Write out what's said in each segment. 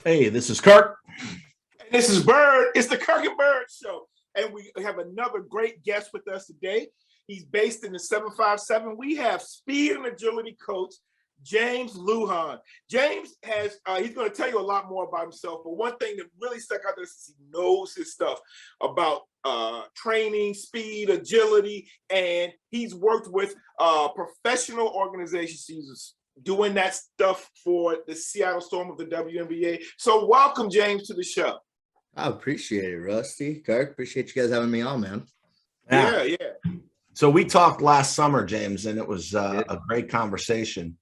Hey, this is Kirk. And this is Byrd. It's the Kirk and Byrd show. And we have another great guest with us today. He's based in the 757. We have speed and agility coach, James Lujan. James has, he's going to tell you a lot more about himself. But one thing that really stuck out there is he knows his stuff about training, speed, agility, and he's worked with professional organizations. He's doing that stuff for the Seattle Storm of the WNBA. So welcome, James, to the show. I appreciate it, Rusty. Kirk, appreciate you guys having me on, man. Yeah. So we talked last summer, James, and it was a great conversation.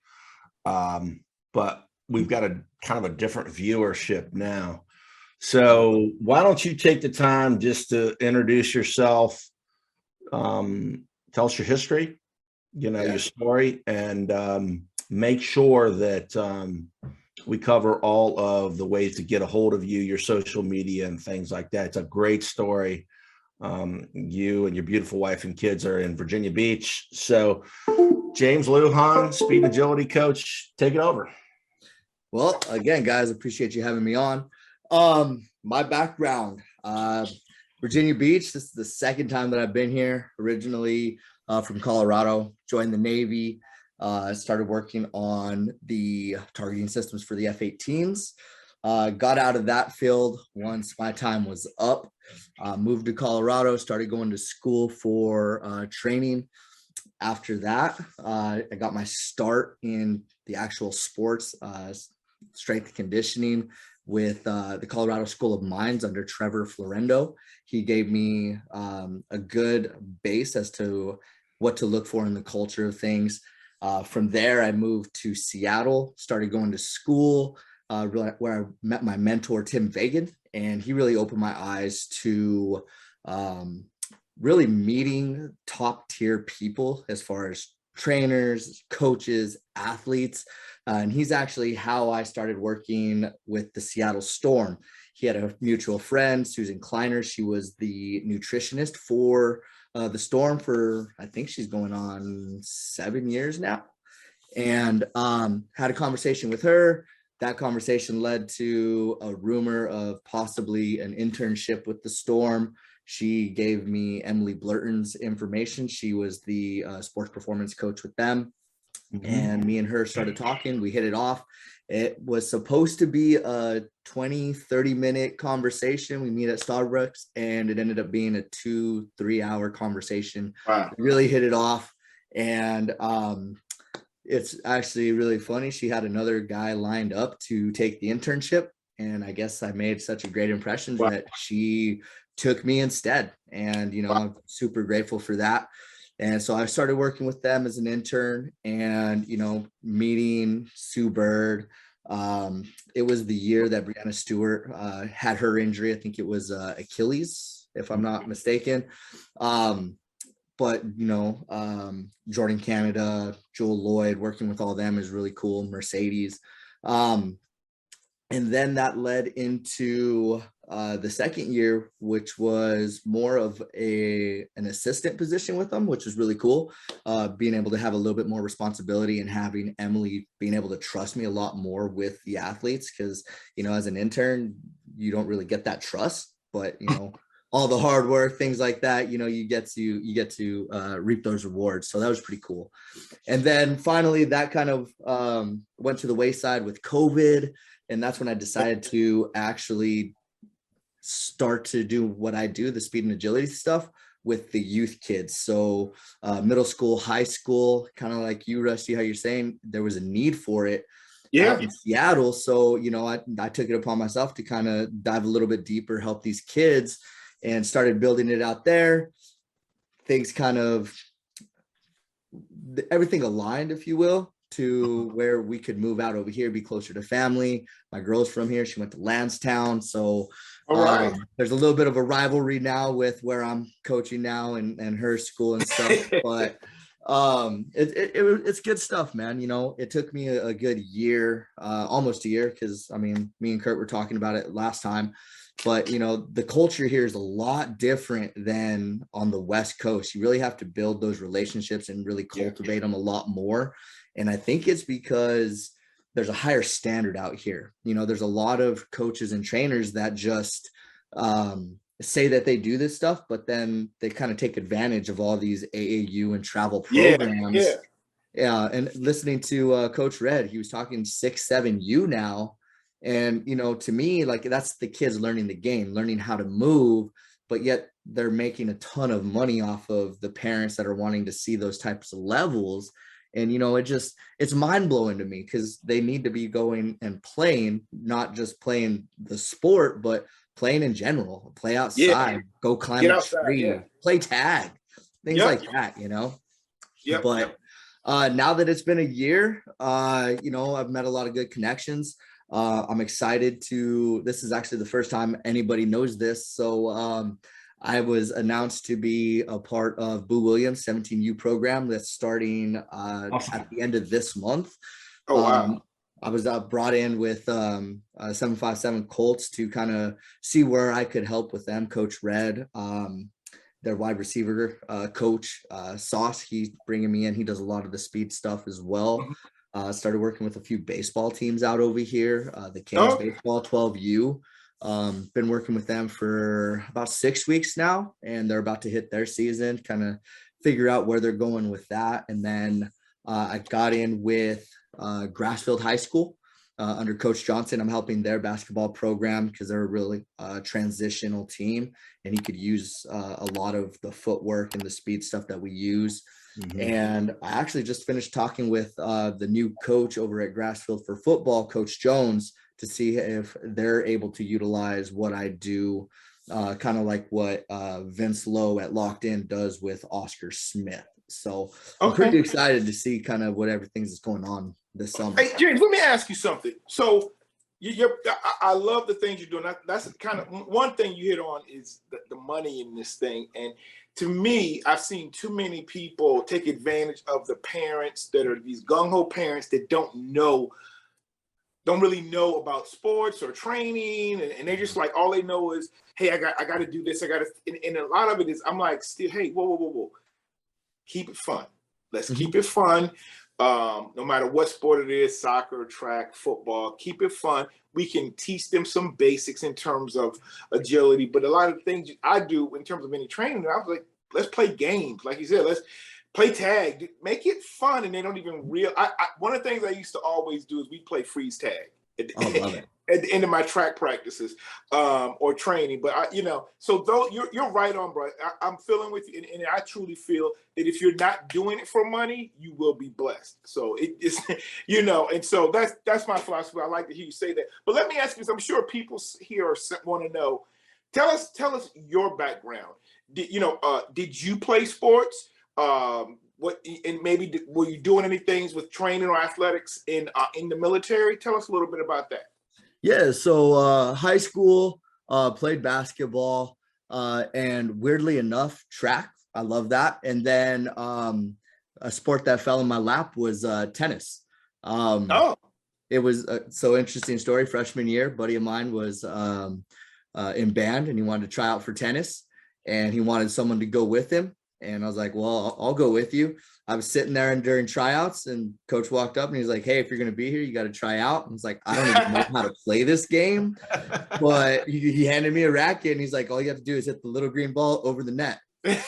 But we've got a kind of a different viewership now. So why don't you take the time just to introduce yourself, tell us your history, your story, and make sure that we cover all of the ways to get a hold of you, your social media and things like that. It's a great story. You and your beautiful wife and kids are in Virginia Beach. So James Lujan, speed and agility coach, take it over. Well, again, guys, appreciate you having me on. My background, Virginia Beach. This is the second time that I've been here. Originally from Colorado, joined the Navy. Started working on the targeting systems for the F-18s. Got out of that field once my time was up. Moved to Colorado, started going to school for training. After that, I got my start in the actual sports, strength and conditioning with the Colorado School of Mines under Trevor Florendo. He gave me a good base as to what to look for in the culture of things. From there, I moved to Seattle, started going to school, where I met my mentor, Tim Vagan, and he really opened my eyes to really meeting top tier people as far as trainers, coaches, athletes. And he's actually how I started working with the Seattle Storm. He had a mutual friend, Susan Kleiner. She was the nutritionist for the Storm for, I think she's going on 7 years now, and had a conversation with her. That conversation led to a rumor of possibly an internship with the Storm. She gave me Emily Blurton's information. She was the sports performance coach with them. Mm-hmm. And me and her started talking. We hit it off. It was supposed to be a 20-30 minute conversation. We meet at Starbucks, and it ended up being a 2-3 hour conversation. Wow. We really hit it off. And it's actually really funny. She had another guy lined up to take the internship, and I guess I made such a great impression that she took me instead. And, I'm super grateful for that. And so I started working with them as an intern, and, meeting Sue Bird. It was the year that Brianna Stewart had her injury. I think it was Achilles, if I'm not mistaken. But, Jordan Canada, Joel Lloyd, working with all them is really cool. Mercedes. And then that led into the second year, which was more of an assistant position with them, which was really cool. Being able to have a little bit more responsibility and having Emily being able to trust me a lot more with the athletes. Because, as an intern, you don't really get that trust, but, all the hard work, things like that, you get to reap those rewards. So that was pretty cool. And then finally that kind of went to the wayside with COVID. And that's when I decided to actually start to do what I do, the speed and agility stuff with the youth kids. So middle school, high school, kind of like you, Rusty, how you're saying there was a need for it. In Seattle. So, I took it upon myself to kind of dive a little bit deeper, help these kids, and started building it out there. Things kind of, everything aligned, if you will, to where we could move out over here, be closer to family. My girl's from here. She went to Lansdowne. So there's a little bit of a rivalry now with where I'm coaching now and her school and stuff. But it's good stuff, man. It took me a good year, almost a year, because me and Kurt were talking about it last time. But, the culture here is a lot different than on the West Coast. You really have to build those relationships and really cultivate them a lot more. And I think it's because there's a higher standard out here. You know, there's a lot of coaches and trainers that just say that they do this stuff, but then they kind of take advantage of all these AAU and travel programs. Yeah. And listening to Coach Red, he was talking 6-7U now. And, you know, to me, like, that's the kids learning the game, learning how to move, but yet they're making a ton of money off of the parents that are wanting to see those types of levels. And, you know, it's mind blowing to me, because they need to be going and playing, not just playing the sport, but playing in general, play outside, go climb a tree, play tag, things like that, you know? But now that it's been a year, you know, I've met a lot of good connections. I'm excited this is actually the first time anybody knows this. So I was announced to be a part of Boo Williams' 17U program that's starting at the end of this month. Oh, wow. I was brought in with 757 Colts to kind of see where I could help with them. Coach Red, their wide receiver coach, Sauce, he's bringing me in. He does a lot of the speed stuff as well. Started working with a few baseball teams out over here, the Canes baseball 12U. Been working with them for about 6 weeks now, and they're about to hit their season, kind of figure out where they're going with that. And then I got in with Grassfield High School under Coach Johnson. I'm helping their basketball program because they're a really transitional team, and he could use a lot of the footwork and the speed stuff that we use. And I actually just finished talking with the new coach over at Grassfield for football, Coach Jones, to see if they're able to utilize what I do, kind of like what Vince Lowe at Locked In does with Oscar Smith. So I'm pretty excited to see kind of what everything's is going on this summer. Hey, James, let me ask you something. So I love the things you're doing. That's kind of one thing you hit on is the money in this thing. And to me, I've seen too many people take advantage of the parents that are these gung-ho parents that don't really know about sports or training, and they're just like, all they know is, hey, I got to do this, and a lot of it is, I'm like, still, hey, whoa, keep it fun. Let's keep it fun. No matter what sport it is, soccer, track, football, keep it fun. We can teach them some basics in terms of agility, but a lot of things I do in terms of any training, I was like, let's play games, like you said, let's play tag, make it fun, and they don't even one of the things I used to always do is we play freeze tag Love it. at the end of my track practices or training. But so though you're right on, bro. I'm feeling with you, and I truly feel that if you're not doing it for money, you will be blessed. So it is, and so that's my philosophy. I like to hear you say that. But let me ask you, I'm sure people here want to know. Tell us your background. Did you play sports? What, and maybe were you doing any things with training or athletics in the military? Tell us a little bit about that. Yeah, so high school, played basketball, and weirdly enough, track. I love that. And then a sport that fell in my lap was tennis. It was so interesting story. Freshman year, buddy of mine was in band, and he wanted to try out for tennis, and he wanted someone to go with him. And I was like, well, I'll go with you. I was sitting there and during tryouts, and coach walked up and he's like, hey, if you're going to be here, you got to try out. And I was like, I don't even know how to play this game, but he handed me a racket and he's like, all you have to do is hit the little green ball over the net.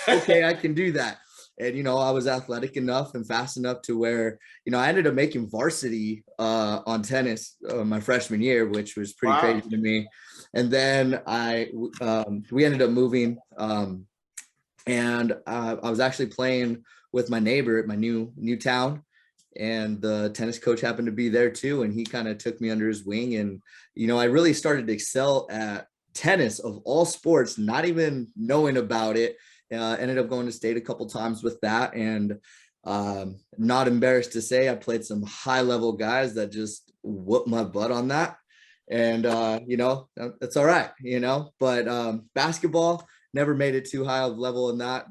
Okay, I can do that. And, I was athletic enough and fast enough to where, I ended up making varsity on tennis my freshman year, which was pretty crazy to me. And then we ended up moving, and I was actually playing with my neighbor at my new town, and the tennis coach happened to be there too. And he kind of took me under his wing, and, I really started to excel at tennis of all sports, not even knowing about it. Ended up going to state a couple times with that. And not embarrassed to say, I played some high level guys that just whooped my butt on that. And, that's all right, but basketball, never made it too high of level in that,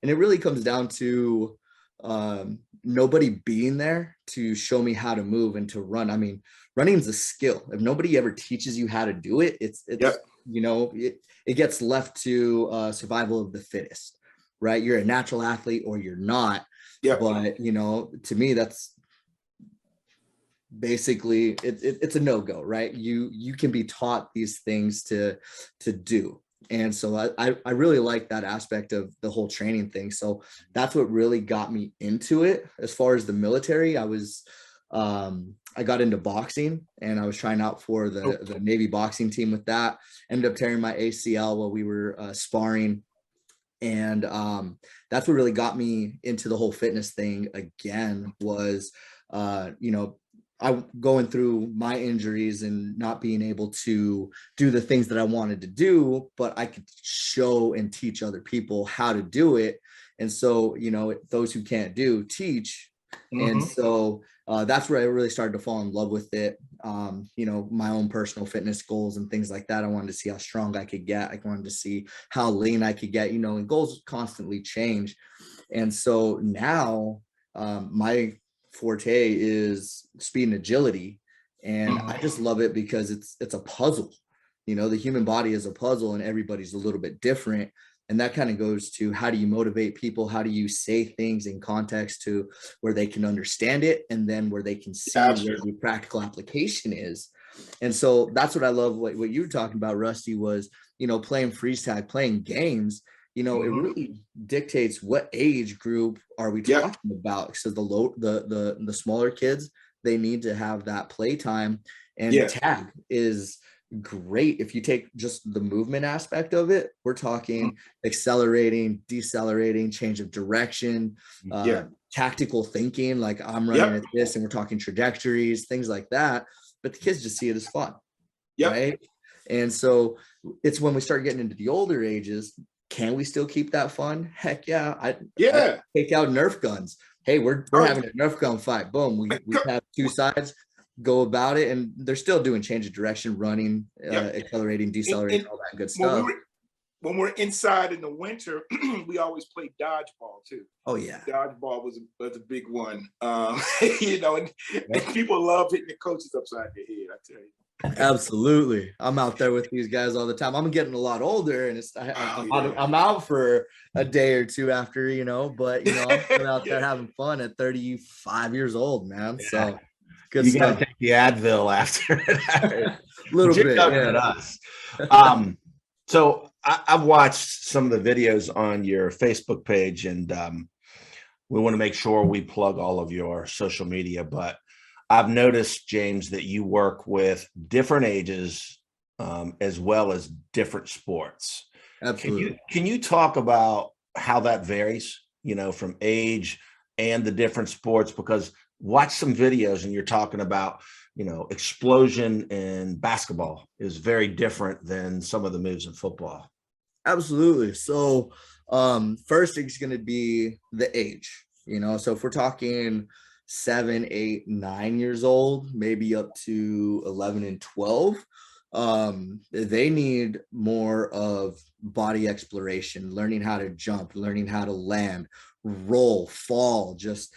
and it really comes down to nobody being there to show me how to move and to run. I mean, running is a skill. If nobody ever teaches you how to do it, it gets left to survival of the fittest, right? You're a natural athlete or you're not. But, to me, basically it's a no-go, right? You can be taught these things to do. And so I really like that aspect of the whole training thing. So that's what really got me into it. As far as the military, I got into boxing, and I was trying out for the Navy boxing team with that. Ended up tearing my ACL while we were sparring. And that's what really got me into the whole fitness thing again, was I going through my injuries and not being able to do the things that I wanted to do, but I could show and teach other people how to do it. And so, those who can't do, teach. And so that's where I really started to fall in love with it. My own personal fitness goals and things like that. I wanted to see how strong I could get. I wanted to see how lean I could get, and goals constantly change. And so now my forte is speed and agility. And I just love it because it's a puzzle. The human body is a puzzle, and everybody's a little bit different. And that kind of goes to, how do you motivate people? How do you say things in context to where they can understand it, and then where they can see where the practical application is. And so that's what I love. What you were talking about, Rusty, was, playing freeze tag, playing games, it really dictates what age group are we talking about. So the smaller kids, they need to have that play time, and tag is great. If you take just the movement aspect of it, we're talking accelerating, decelerating, change of direction, tactical thinking, like I'm running at this, and we're talking trajectories, things like that. But the kids just see it as fun, right? And so it's when we start getting into the older ages, can we still keep that fun? Heck yeah. I take out Nerf guns. Hey, we're having a Nerf gun fight. Boom. We have two sides, go about it, and they're still doing change of direction, running, accelerating, decelerating, all that good stuff. When we're inside in the winter, we always play dodgeball too. Oh yeah, dodgeball was a big one. And people love hitting the coaches upside their head, I tell you. Absolutely. I'm out there with these guys all the time. I'm getting a lot older, and I'm out for a day or two after, but I'm still out there having fun at 35 years old, man. So good you got to take the Advil after it. A little bit. At us. So I've watched some of the videos on your Facebook page, and we want to make sure we plug all of your social media. But I've noticed, James, that you work with different ages as well as different sports. Absolutely. Can you talk about how that varies, from age and the different sports? Because watch some videos and you're talking about, explosion in basketball is very different than some of the moves in football. Absolutely. So first thing's going to be the age, so if we're talking 7, 8, 9 years old, maybe up to 11 and 12, they need more of body exploration, learning how to jump, learning how to land, roll, fall, just,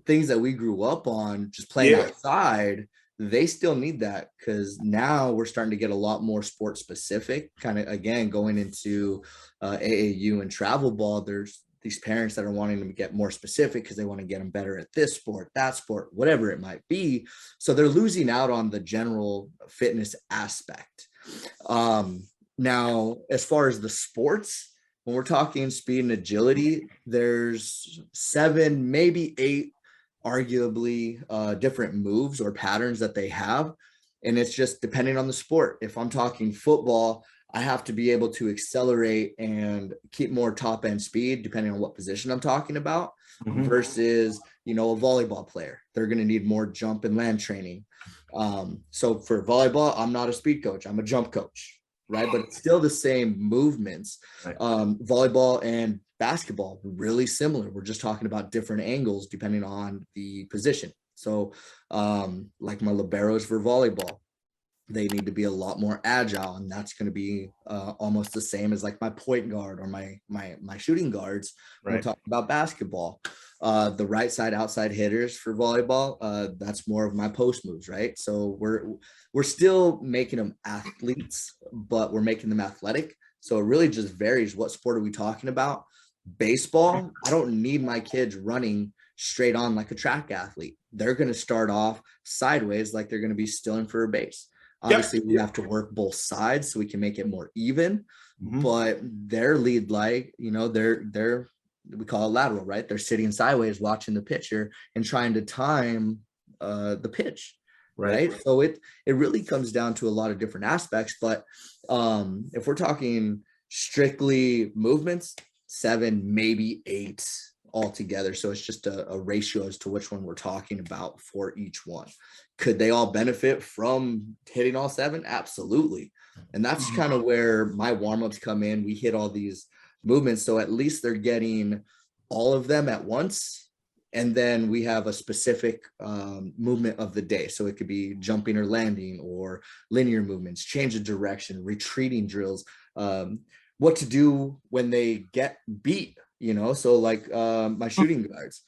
things that we grew up on, just playing outside. They still need that, because now we're starting to get a lot more sport specific, kind of, again, going into AAU and travel ball. There's these parents that are wanting to get more specific because they want to get them better at this sport, that sport, whatever it might be. So they're losing out on the general fitness aspect. Now, as far as the sports, when we're talking speed and agility, there's 7, maybe 8, arguably different moves or patterns that they have. And it's just depending on the sport. If I'm talking football, I have to be able to accelerate and keep more top end speed depending on what position I'm talking about, versus, a volleyball player. They're going to need more jump and land training. So for volleyball, I'm not a speed coach. I'm a jump coach, right? But it's still the same movements. Right. Volleyball and basketball, really similar. We're just talking about different angles depending on the position. So like my liberos for volleyball, they need to be a lot more agile, and that's going to be almost the same as like my point guard or my shooting guards. Right. When we're talking about basketball, the right side outside hitters for volleyball, that's more of my post moves, right? So we're still making them athletes, but we're making them athletic. So it really just varies. What sport are we talking about? Baseball, I don't need my kids running straight on like a track athlete. They're going to start off sideways like they're going to be stealing for a base. Obviously, we have to work both sides so we can make it more even. But their lead leg, you know, they're we call it lateral, right? They're sitting sideways watching the pitcher and trying to time the pitch. Right. So it really comes down to a lot of different aspects. But if we're talking strictly movements, 7, maybe 8 altogether. So it's just a ratio as to which one we're talking about for each one. Could they all benefit from hitting all 7? Absolutely. And that's kind of where my warm-ups come in. We hit all these movements. So at least they're getting all of them at once. And then we have a specific movement of the day. So it could be jumping or landing or linear movements, change of direction, retreating drills, what to do when they get beat, you know? So like my shooting guards,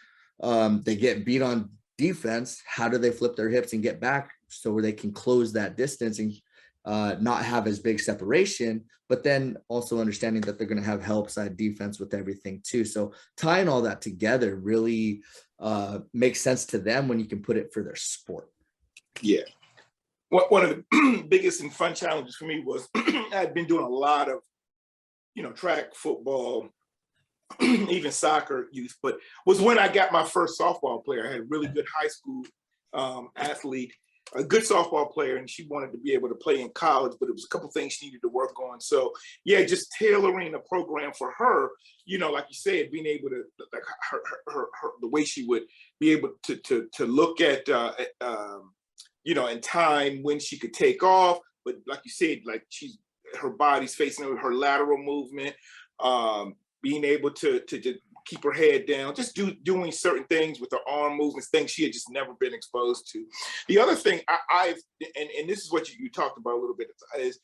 they get beat on defense. How do they flip their hips and get back so where they can close that distance and not have as big separation, but then also understanding that they're going to have help side defense with everything too. So tying all that together really makes sense to them when you can put it for their sport. Yeah. One of the biggest and fun challenges for me was I'd been doing a lot of, you know, track, football, even soccer youth, but was when I got my first softball player. I had a really good high school athlete, a good softball player, and she wanted to be able to play in college, but it was a couple things she needed to work on. So yeah, just tailoring a program for her, you know, like you said, being able to, like her the way she would be able to look at, you know, in time when she could take off, but like you said, like her body's facing her lateral movement, being able to keep her head down, just doing certain things with her arm movements, things she had just never been exposed to. The other thing and this is what you talked about a little bit, is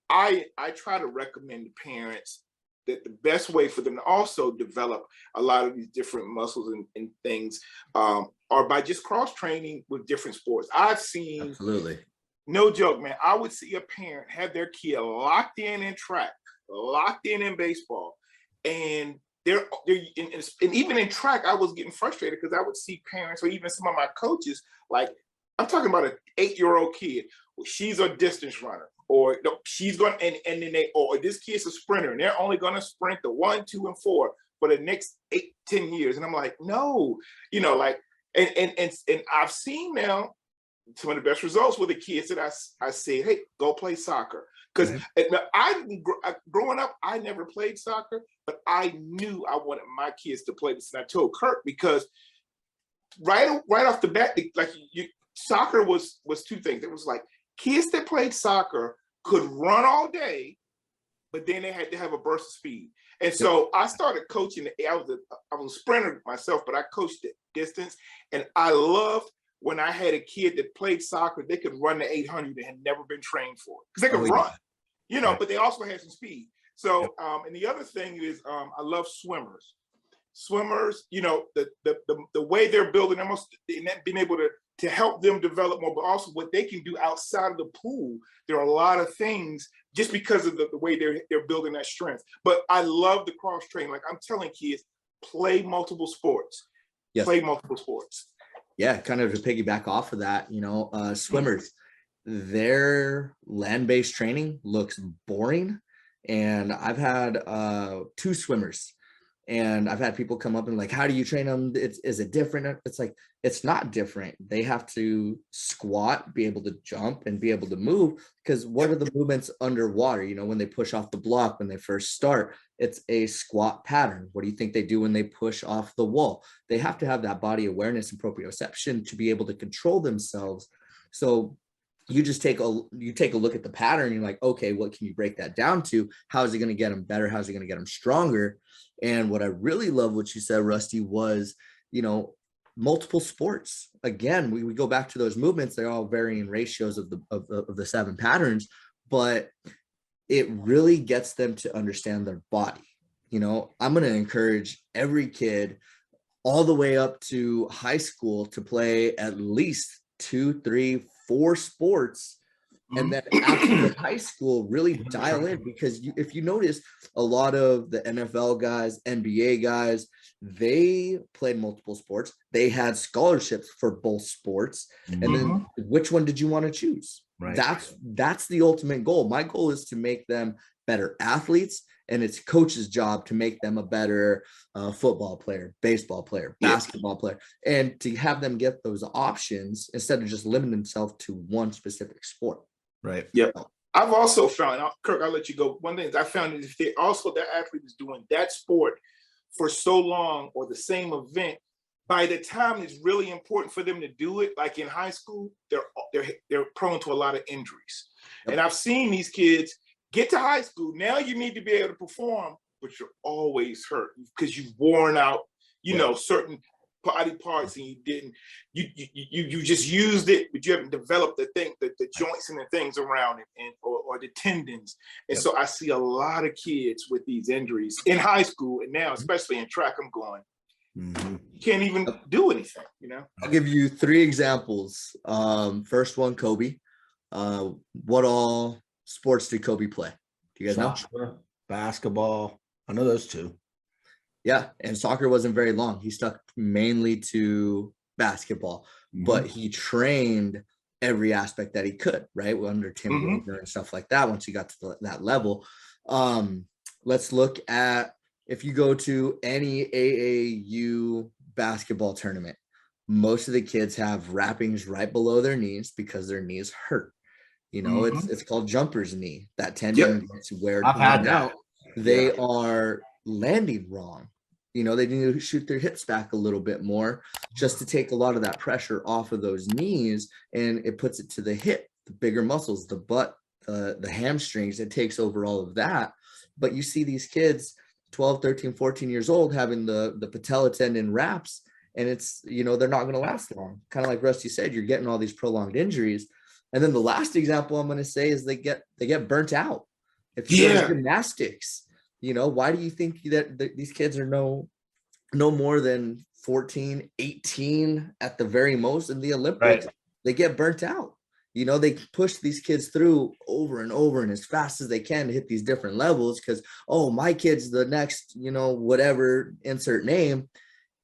I try to recommend to parents that the best way for them to also develop a lot of these different muscles and things are by just cross training with different sports. I've seen, absolutely, no joke, man, I would see a parent have their kid locked in track, locked in baseball, and they're and even in track, I was getting frustrated because I would see parents or even some of my coaches, like, I'm talking about an 8-year-old kid. Well, she's a distance runner, or no, she's going, and then or this kid's a sprinter, and they're only going to sprint the 1, 2, and 4 for the next 8, 10 years. And I'm like, no, you know, like, and I've seen now some of the best results with the kids that I said, hey, go play soccer. Because growing up, I never played soccer, but I knew I wanted my kids to play this. And I told Kirk, because right off the bat, like soccer was 2 things. It was like kids that played soccer could run all day, but then they had to have a burst of speed. And so I started coaching. I was a sprinter myself, but I coached the distance, and I loved when I had a kid that played soccer. They could run the 800 and had never been trained for it because they could run, you know, but they also had some speed. So, and the other thing is, I love swimmers. Swimmers, you know, the way they're building, almost being able to help them develop more, but also what they can do outside of the pool. There are a lot of things just because of the way they're building that strength. But I love the cross training. Like I'm telling kids, play multiple sports. Yes. Play multiple sports. Yeah, kind of to piggyback off of that, you know, swimmers, their land-based training looks boring. And I've had 2 swimmers, and I've had people come up and like, how do you train them? Is it different? It's like, it's not different. They have to squat, be able to jump, and be able to move, because what are the movements underwater? You know, when they push off the block, when they first start, it's a squat pattern. What do you think they do when they push off the wall? They have to have that body awareness and proprioception to be able to control themselves. So you just take a look at the pattern. You're like, okay, what can you break that down to? How is it going to get them better? How's it going to get them stronger? And what I really love what you said, Rusty, was, you know, multiple sports. Again, we go back to those movements. They're all varying ratios of the 7 patterns, but it really gets them to understand their body. You know, I'm going to encourage every kid all the way up to high school to play at least 2, 3, 4 sports And then after high school, really dial in, because if you notice, a lot of the NFL guys, NBA guys, they played multiple sports. They had scholarships for both sports. And then which one did you want to choose? Right. That's the ultimate goal. My goal is to make them better athletes, and it's coach's job to make them a better football player, baseball player, basketball player, and to have them get those options instead of just limiting themselves to one specific sport. Right. Yep. I've also found, Kirk, I'll let you go. One thing I found is if they also, that athlete is doing that sport for so long, or the same event, by the time it's really important for them to do it, like in high school, they're prone to a lot of injuries. Yep. And I've seen these kids get to high school. Now you need to be able to perform, but you're always hurt because you've worn out, you know, certain body parts, and you just used it, but you haven't developed the joints and the things around it, and or the tendons. And so I see a lot of kids with these injuries in high school, and now especially in track. I'm going, you can't even do anything, you know. I'll give you 3 examples. First one, Kobe. What all sports did Kobe play? Do you guys know? Basketball. I know those 2. Yeah, and soccer wasn't very long. He stuck mainly to basketball, but he trained every aspect that he could, right? Under Tim Wilder and stuff like that. Once he got to that level, let's look at, if you go to any AAU basketball tournament, most of the kids have wrappings right below their knees because their knees hurt. You know, it's called jumper's knee. That tendon gets wear out. They are landing wrong. You know, they need to shoot their hips back a little bit more just to take a lot of that pressure off of those knees, and it puts it to the hip, the bigger muscles, the butt, the hamstrings. It takes over all of that. But you see these kids 12, 13, 14 years old having the patella tendon wraps, and it's, you know, they're not going to last long. Kind of like Rusty said, you're getting all these prolonged injuries. And then the last example I'm going to say is they get burnt out. If you go to gymnastics, you know, why do you think that these kids are no more than 14, 18 at the very most in the Olympics? Right. They get burnt out. You know, they push these kids through over and over and as fast as they can to hit these different levels because, oh, my kid's the next, you know, whatever, insert name.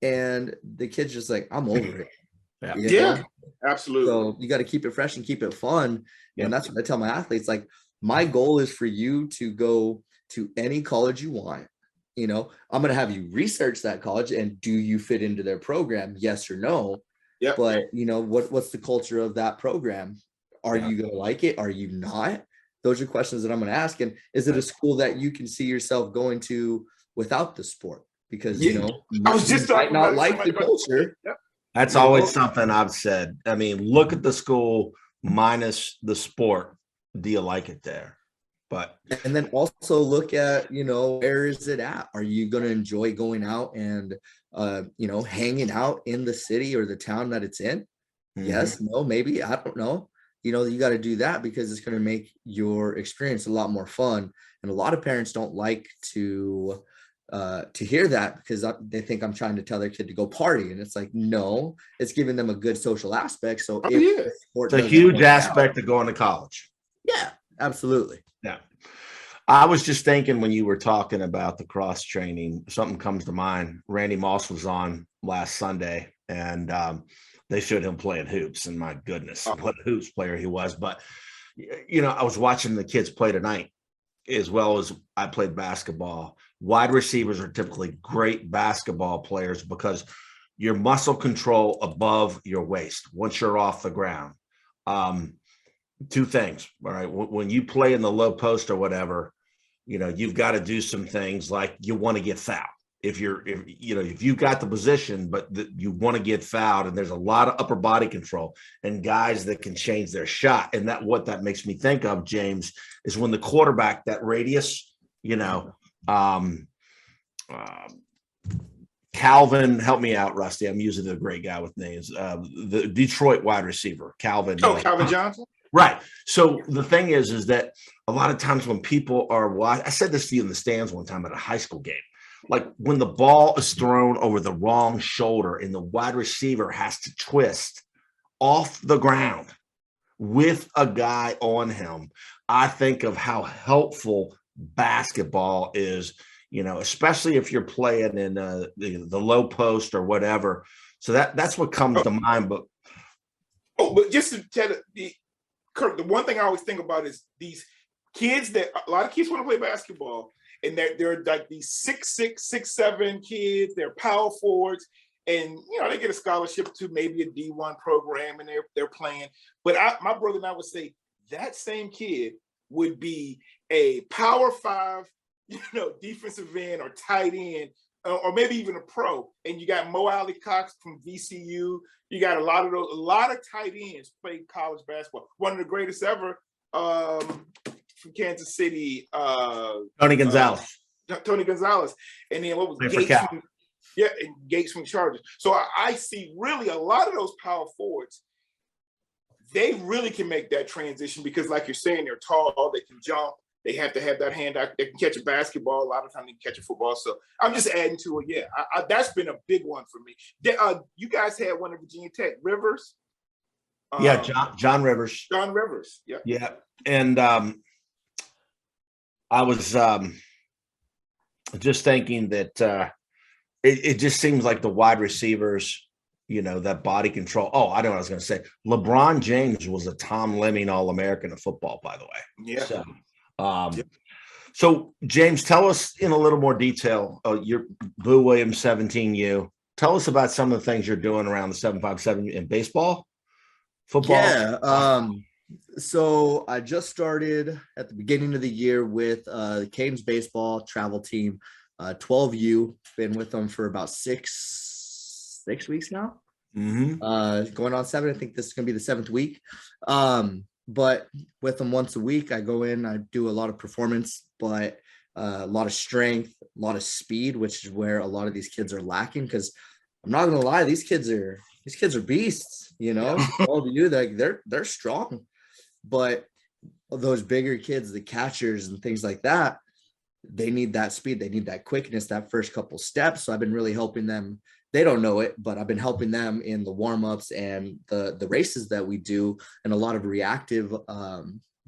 And the kid's just like, I'm over it. Yeah, absolutely. So you got to keep it fresh and keep it fun. And that's what I tell my athletes. Like, my goal is for you to go to any college you want. You know, I'm going to have you research that college and do you fit into their program? Yes or no. Yeah. But you know, what's the culture of that program? Are you going to like it? Are you not? Those are questions that I'm going to ask. And is it a school that you can see yourself going to without the sport? Because, you know, I was just might not like the culture. That's always something I've said. I mean, look at the school minus the sport. Do you like it there? But and then also look at, you know, where is it at? Are you going to enjoy going out and you know, hanging out in the city or the town that it's in? Yes, no, maybe, I don't know. You know, you got to do that because it's going to make your experience a lot more fun. And a lot of parents don't like to hear that because they think I'm trying to tell their kid to go party. And it's like, no, it's giving them a good social aspect. So it's a huge aspect of going to college. Yeah, absolutely. Yeah. I was just thinking when you were talking about the cross training, something comes to mind. Randy Moss was on last Sunday and they showed him playing hoops, and my goodness, what a hoops player he was. But, you know, I was watching the kids play tonight as well as I played basketball. Wide receivers are typically great basketball players because your muscle control above your waist once you're off the ground. 2 things, all right? When you play in the low post or whatever, you know, you've got to do some things like you want to get fouled. If you've got the position, but you want to get fouled, and there's a lot of upper body control and guys that can change their shot. And what that makes me think of, James, is when the quarterback, that radius, you know, Calvin, help me out, Rusty. I'm using the great guy with names. The Detroit wide receiver, Calvin. Calvin Johnson. Right. So the thing is that a lot of times when people are watching, I said this to you in the stands one time at a high school game, like when the ball is thrown over the wrong shoulder and the wide receiver has to twist off the ground with a guy on him, I think of how helpful basketball is, especially if you're playing in the low post or whatever. So that's what comes to mind. But just to tell Kirk, the one thing I always think about is these kids that a lot of kids want to play basketball, and they're like these 6'6", 6'7" kids. They're power forwards, and they get a scholarship to maybe a D1 program, and they're playing. But my brother and I would say that same kid would be a power 5, defensive end or tight end, or maybe even a pro. And you got Mo Alley Cox from VCU. You got a lot of tight ends played college basketball. One of the greatest ever from Kansas City. Tony Gonzalez. Tony Gonzalez. And then what was Gates? And Gates from Chargers. So I see really a lot of those power forwards. They really can make that transition because, like you're saying, they're tall, they can jump, they have to have that hand out, they can catch a basketball. A lot of times they can catch a football. So I'm just adding to it. Yeah, that's been a big one for me. You guys had one at Virginia Tech, Rivers. Yeah, John Rivers. John Rivers. Yeah. Yeah, and I was just thinking that it just seems like the wide receivers, that body control. Oh, I know what I was going to say. LeBron James was a Tom Lemming All-American of football, by the way. Yeah. So James, tell us in a little more detail, your Boo Williams 17U. Tell us about some of the things you're doing around the 757 in baseball, football. Yeah. So I just started at the beginning of the year with the Canes baseball travel team, 12U. Been with them for about six weeks now. Mm-hmm. Going on 7. I think this is going to be the 7th week. But with them once a week, I go in, I do a lot of performance, but a lot of strength, a lot of speed, which is where a lot of these kids are lacking. Because I'm not going to lie, these kids are beasts. All of you, they're strong, but those bigger kids, the catchers and things like that, they need that speed, they need that quickness, that first couple steps. So I've been really helping them. They don't know it, but I've been helping them in the warm-ups and the races that we do, and a lot of reactive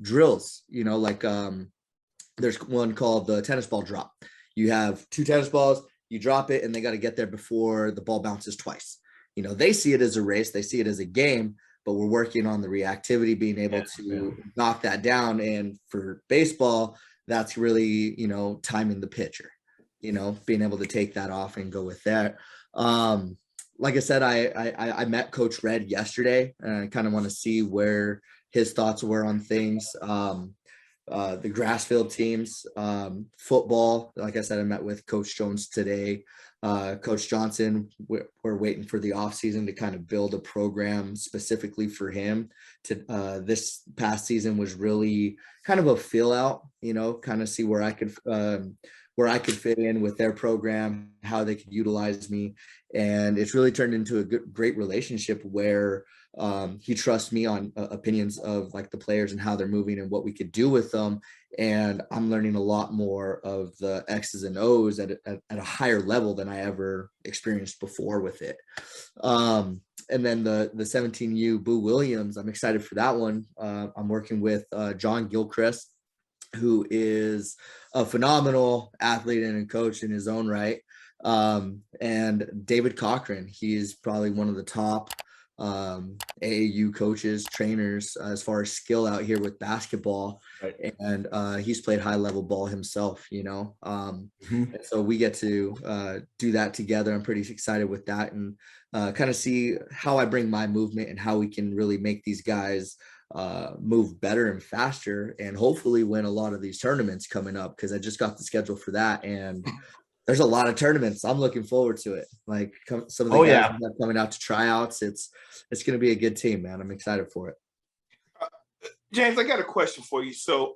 drills. There's one called the tennis ball drop. You have 2 tennis balls, you drop it, and they got to get there before the ball bounces twice. They see it as a race, they see it as a game, but we're working on the reactivity, being able to knock that down. And for baseball, that's really, timing the pitcher, being able to take that off and go with that. Like I said, I met Coach Red yesterday, and I kind of want to see where his thoughts were on things. The grass field teams, football. Like I said, I met with Coach Jones today. Coach Johnson, we're waiting for the off season to kind of build a program specifically for him. This past season was really kind of a fill out, kind of see where I could fit in with their program, how they could utilize me. And it's really turned into a great relationship where he trusts me on opinions of like the players and how they're moving and what we could do with them. And I'm learning a lot more of the X's and O's at a higher level than I ever experienced before with it. And then the 17U Boo Williams, I'm excited for that one. I'm working with John Gilchrist, who is a phenomenal athlete and a coach in his own right. And David Cochran, he's probably one of the top AAU coaches, trainers, as far as skill out here with basketball. Right. And he's played high level ball himself, and so we get to do that together. I'm pretty excited with that, and kind of see how I bring my movement and how we can really make these guys move better and faster, and hopefully win a lot of these tournaments coming up, because I just got the schedule for that, and there's a lot of tournaments. I'm looking forward to it. Like some of the guys coming out to tryouts. It's going to be a good team, man. I'm excited for it. James, I got a question for you. So,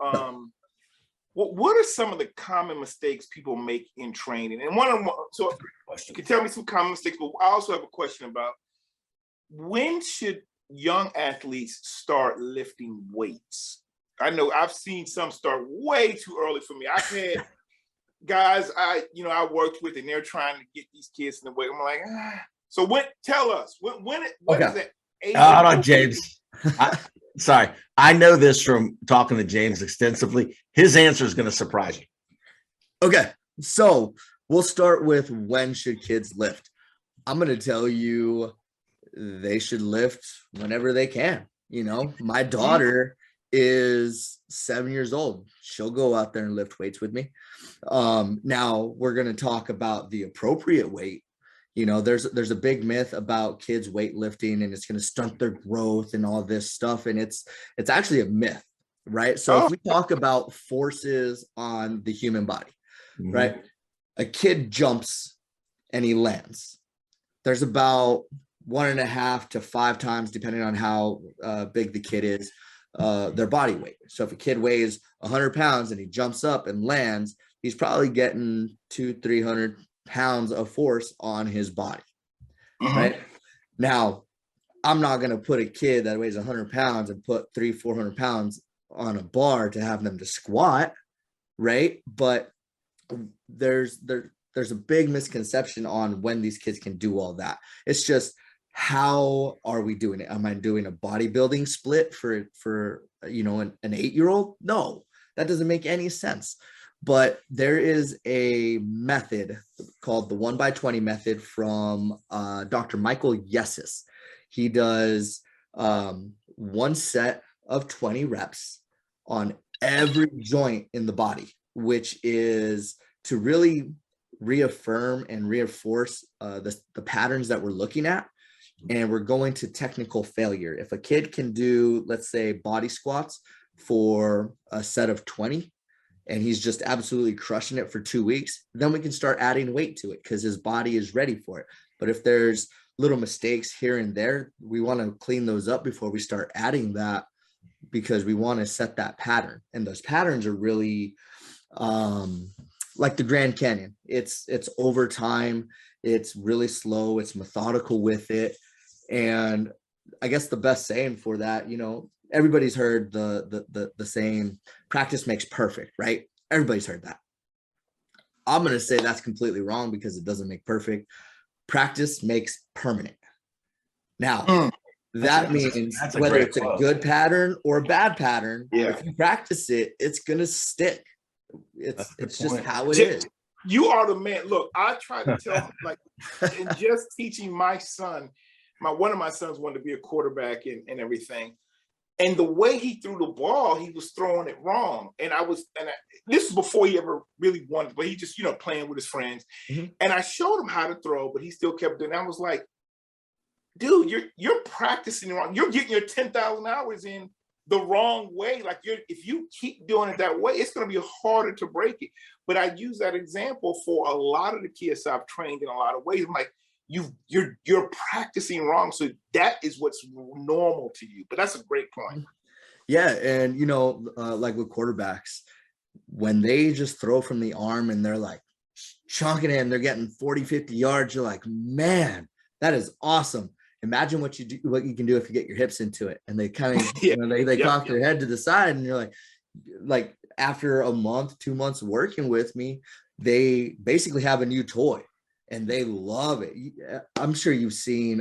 what are some of the common mistakes people make in training? And one of them, so you can tell me some common mistakes, but I also have a question about when should young athletes start lifting weights? I know I've seen some start way too early for me. I've had guys I worked with, and they're trying to get these kids in the weight. I'm like, So tell us when is that age? Hold on, James. Sorry, I know this from talking to James extensively. His answer is going to surprise you. Okay, so we'll start with when should kids lift? I'm going to tell you they should lift whenever they can. You know, my daughter is 7 years old. She'll go out there and lift weights with me. Now we're going to talk about the appropriate weight. You know, there's a big myth about kids weightlifting and it's going to stunt their growth and all this stuff. And it's actually a myth, right? So if we talk about forces on the human body, right? A kid jumps and he lands. There's about 1.5 to 5 times, depending on how big the kid is, their body weight. So if a kid weighs 100 pounds and he jumps up and lands, he's probably getting 200-300 pounds of force on his body, right? Now, I'm not going to put a kid that weighs 100 pounds and put 300-400 pounds on a bar to have them to squat, right? But there's a big misconception on when these kids can do all that. It's just, how are we doing it? Am I doing a bodybuilding split for you know, an 8-year-old? No, that doesn't make any sense. But there is a method called the 1x20 method from Dr. Michael Yesis. He does one set of 20 reps on every joint in the body, which is to really reaffirm and reinforce the patterns that we're looking at. And we're going to technical failure. If a kid can do, let's say, body squats for a set of 20, and he's just absolutely crushing it for 2 weeks, then we can start adding weight to it because his body is ready for it. But if there's little mistakes here and there, we want to clean those up before we start adding that, because we want to set that pattern. And those patterns are really like the Grand Canyon. It's over time. It's really slow. It's methodical with it. And I guess the best saying for that, you know, everybody's heard the saying, practice makes perfect, right? Everybody's heard that. I'm going to say that's completely wrong because it doesn't make perfect. Practice makes permanent. Now, that means whether it's a good pattern or a bad pattern, if you practice it, it's going to stick. It's just how it is. You are the man. Look, I try to tell, like, in just teaching my son, one of my sons wanted to be a quarterback and everything. And the way he threw the ball, he was throwing it wrong. And this is before he ever really wanted, but he just, you know, playing with his friends. And I showed him how to throw, but he still kept doing it. I was like, dude, you're practicing wrong. You're getting your 10,000 hours in the wrong way. Like, if you keep doing it that way, it's going to be harder to break it. But I use that example for a lot of the kids I've trained in a lot of ways. I'm like, you're practicing wrong, so that is what's normal to you. But that's a great point. Yeah, and you know, like with quarterbacks, when they just throw from the arm and they're like chunking it and they're getting 40-50 yards, you're like, man, that is awesome. Imagine what you can do if you get your hips into it. And they kind of, you know, they cock their head to the side, and you're like after a month, 2 months working with me, they basically have a new toy and they love it. I'm sure you've seen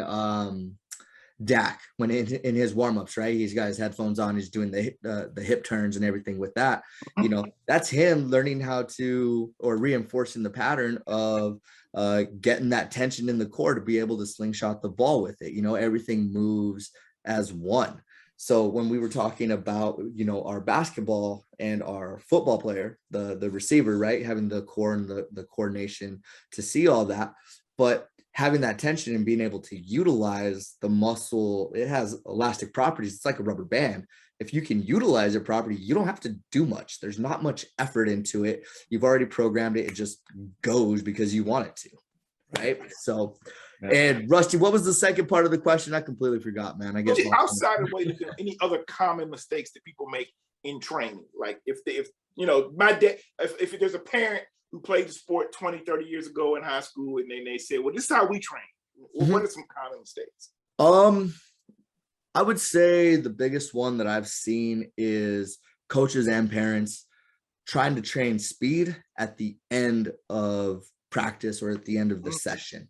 Dak when in his warm-ups, right? He's got his headphones on, he's doing the hip turns and everything with that. You know, that's him learning how to, or reinforcing the pattern of getting that tension in the core to be able to slingshot the ball with it. You know, everything moves as one. So when we were talking about, you know, our basketball and our football player, the receiver, right, having the core and the coordination to see all that, but having that tension and being able to utilize the muscle, it has elastic properties. It's like a rubber band. If you can utilize it properly, you don't have to do much. There's not much effort into it. You've already programmed it. It just goes because you want it to, right? So, and Rusty, what was the second part of the question? I completely forgot, man. I guess outside of weightlifting, any other common mistakes that people make in training? Like if you know, my dad, if there's a parent who played the sport 20, 30 years ago in high school, and then they said, well, this is how we train. What are some common mistakes? I would say the biggest one that I've seen is coaches and parents trying to train speed at the end of practice or at the end of the session.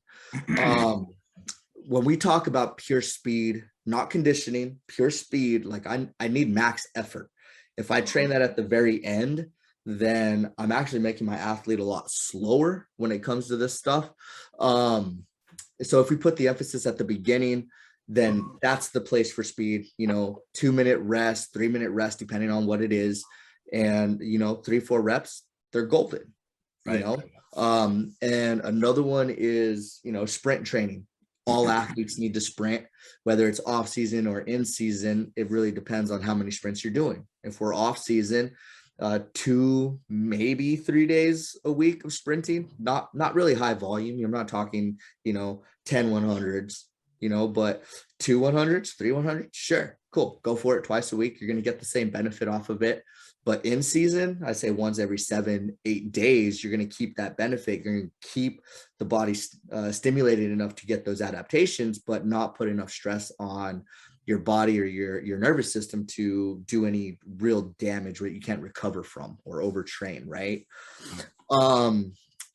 When we talk about pure speed, not conditioning, pure speed. Like I need max effort. If I train that at the very end, then I'm actually making my athlete a lot slower when it comes to this stuff. So if we put the emphasis at the beginning, then that's the place for speed, 2-minute rest, 3-minute rest, depending on what it is. And, 3-4 reps, they're golden, Right. And another one is, sprint training. All athletes need to sprint, whether it's off season or in season. It really depends on how many sprints you're doing. If we're off season, 2, maybe 3 days a week of sprinting, not really high volume. You're not talking, 10 100s, but 2 100s, 3 100s. Sure. Cool. Go for it twice a week. You're going to get the same benefit off of it. But in season, I say once every 7-8 days, you're going to keep that benefit. You're going to keep the body stimulated enough to get those adaptations, but not put enough stress on your body or your nervous system to do any real damage where you can't recover from or overtrain, right?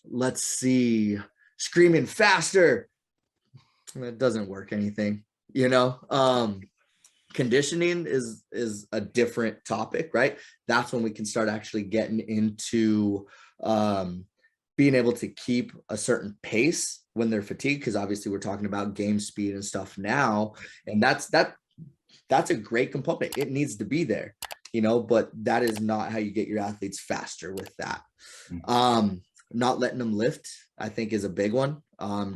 Let's see. Screaming faster. That doesn't work anything, Conditioning is a different topic, right? That's when we can start actually getting into being able to keep a certain pace when they're fatigued, because obviously we're talking about game speed and stuff now, and that's a great component. It needs to be there, but that is not how you get your athletes faster with that. Not letting them lift, I think, is a big one.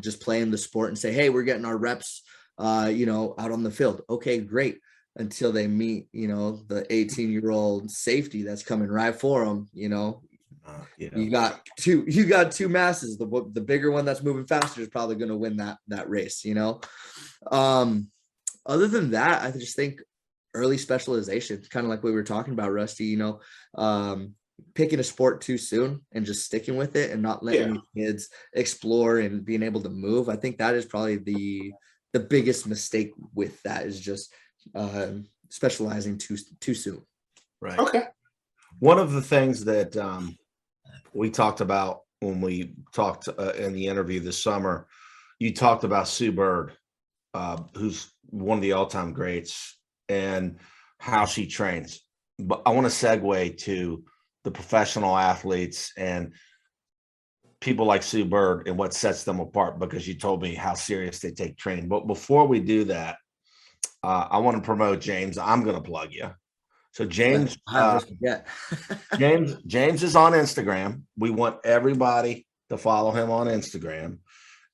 Just playing the sport and say, hey, we're getting our reps out on the field. Okay, great. Until they meet, the 18-year-old safety that's coming right for them, you got two masses. The bigger one that's moving faster is probably going to win that race, Other than that, I just think early specialization, kind of like we were talking about, Rusty, picking a sport too soon and just sticking with it and not letting the kids explore and being able to move. I think that is probably the biggest mistake with that, is just specializing too soon. Right. Okay. One of the things that we talked about when we talked in the interview this summer, you talked about Sue Byrd, who's one of the all-time greats, and how she trains. But I want to segue to the professional athletes and people like Sue Byrd and what sets them apart, because you told me how serious they take training. But before we do that, I want to promote James. I'm going to plug you. So James, James is on Instagram. We want everybody to follow him on Instagram.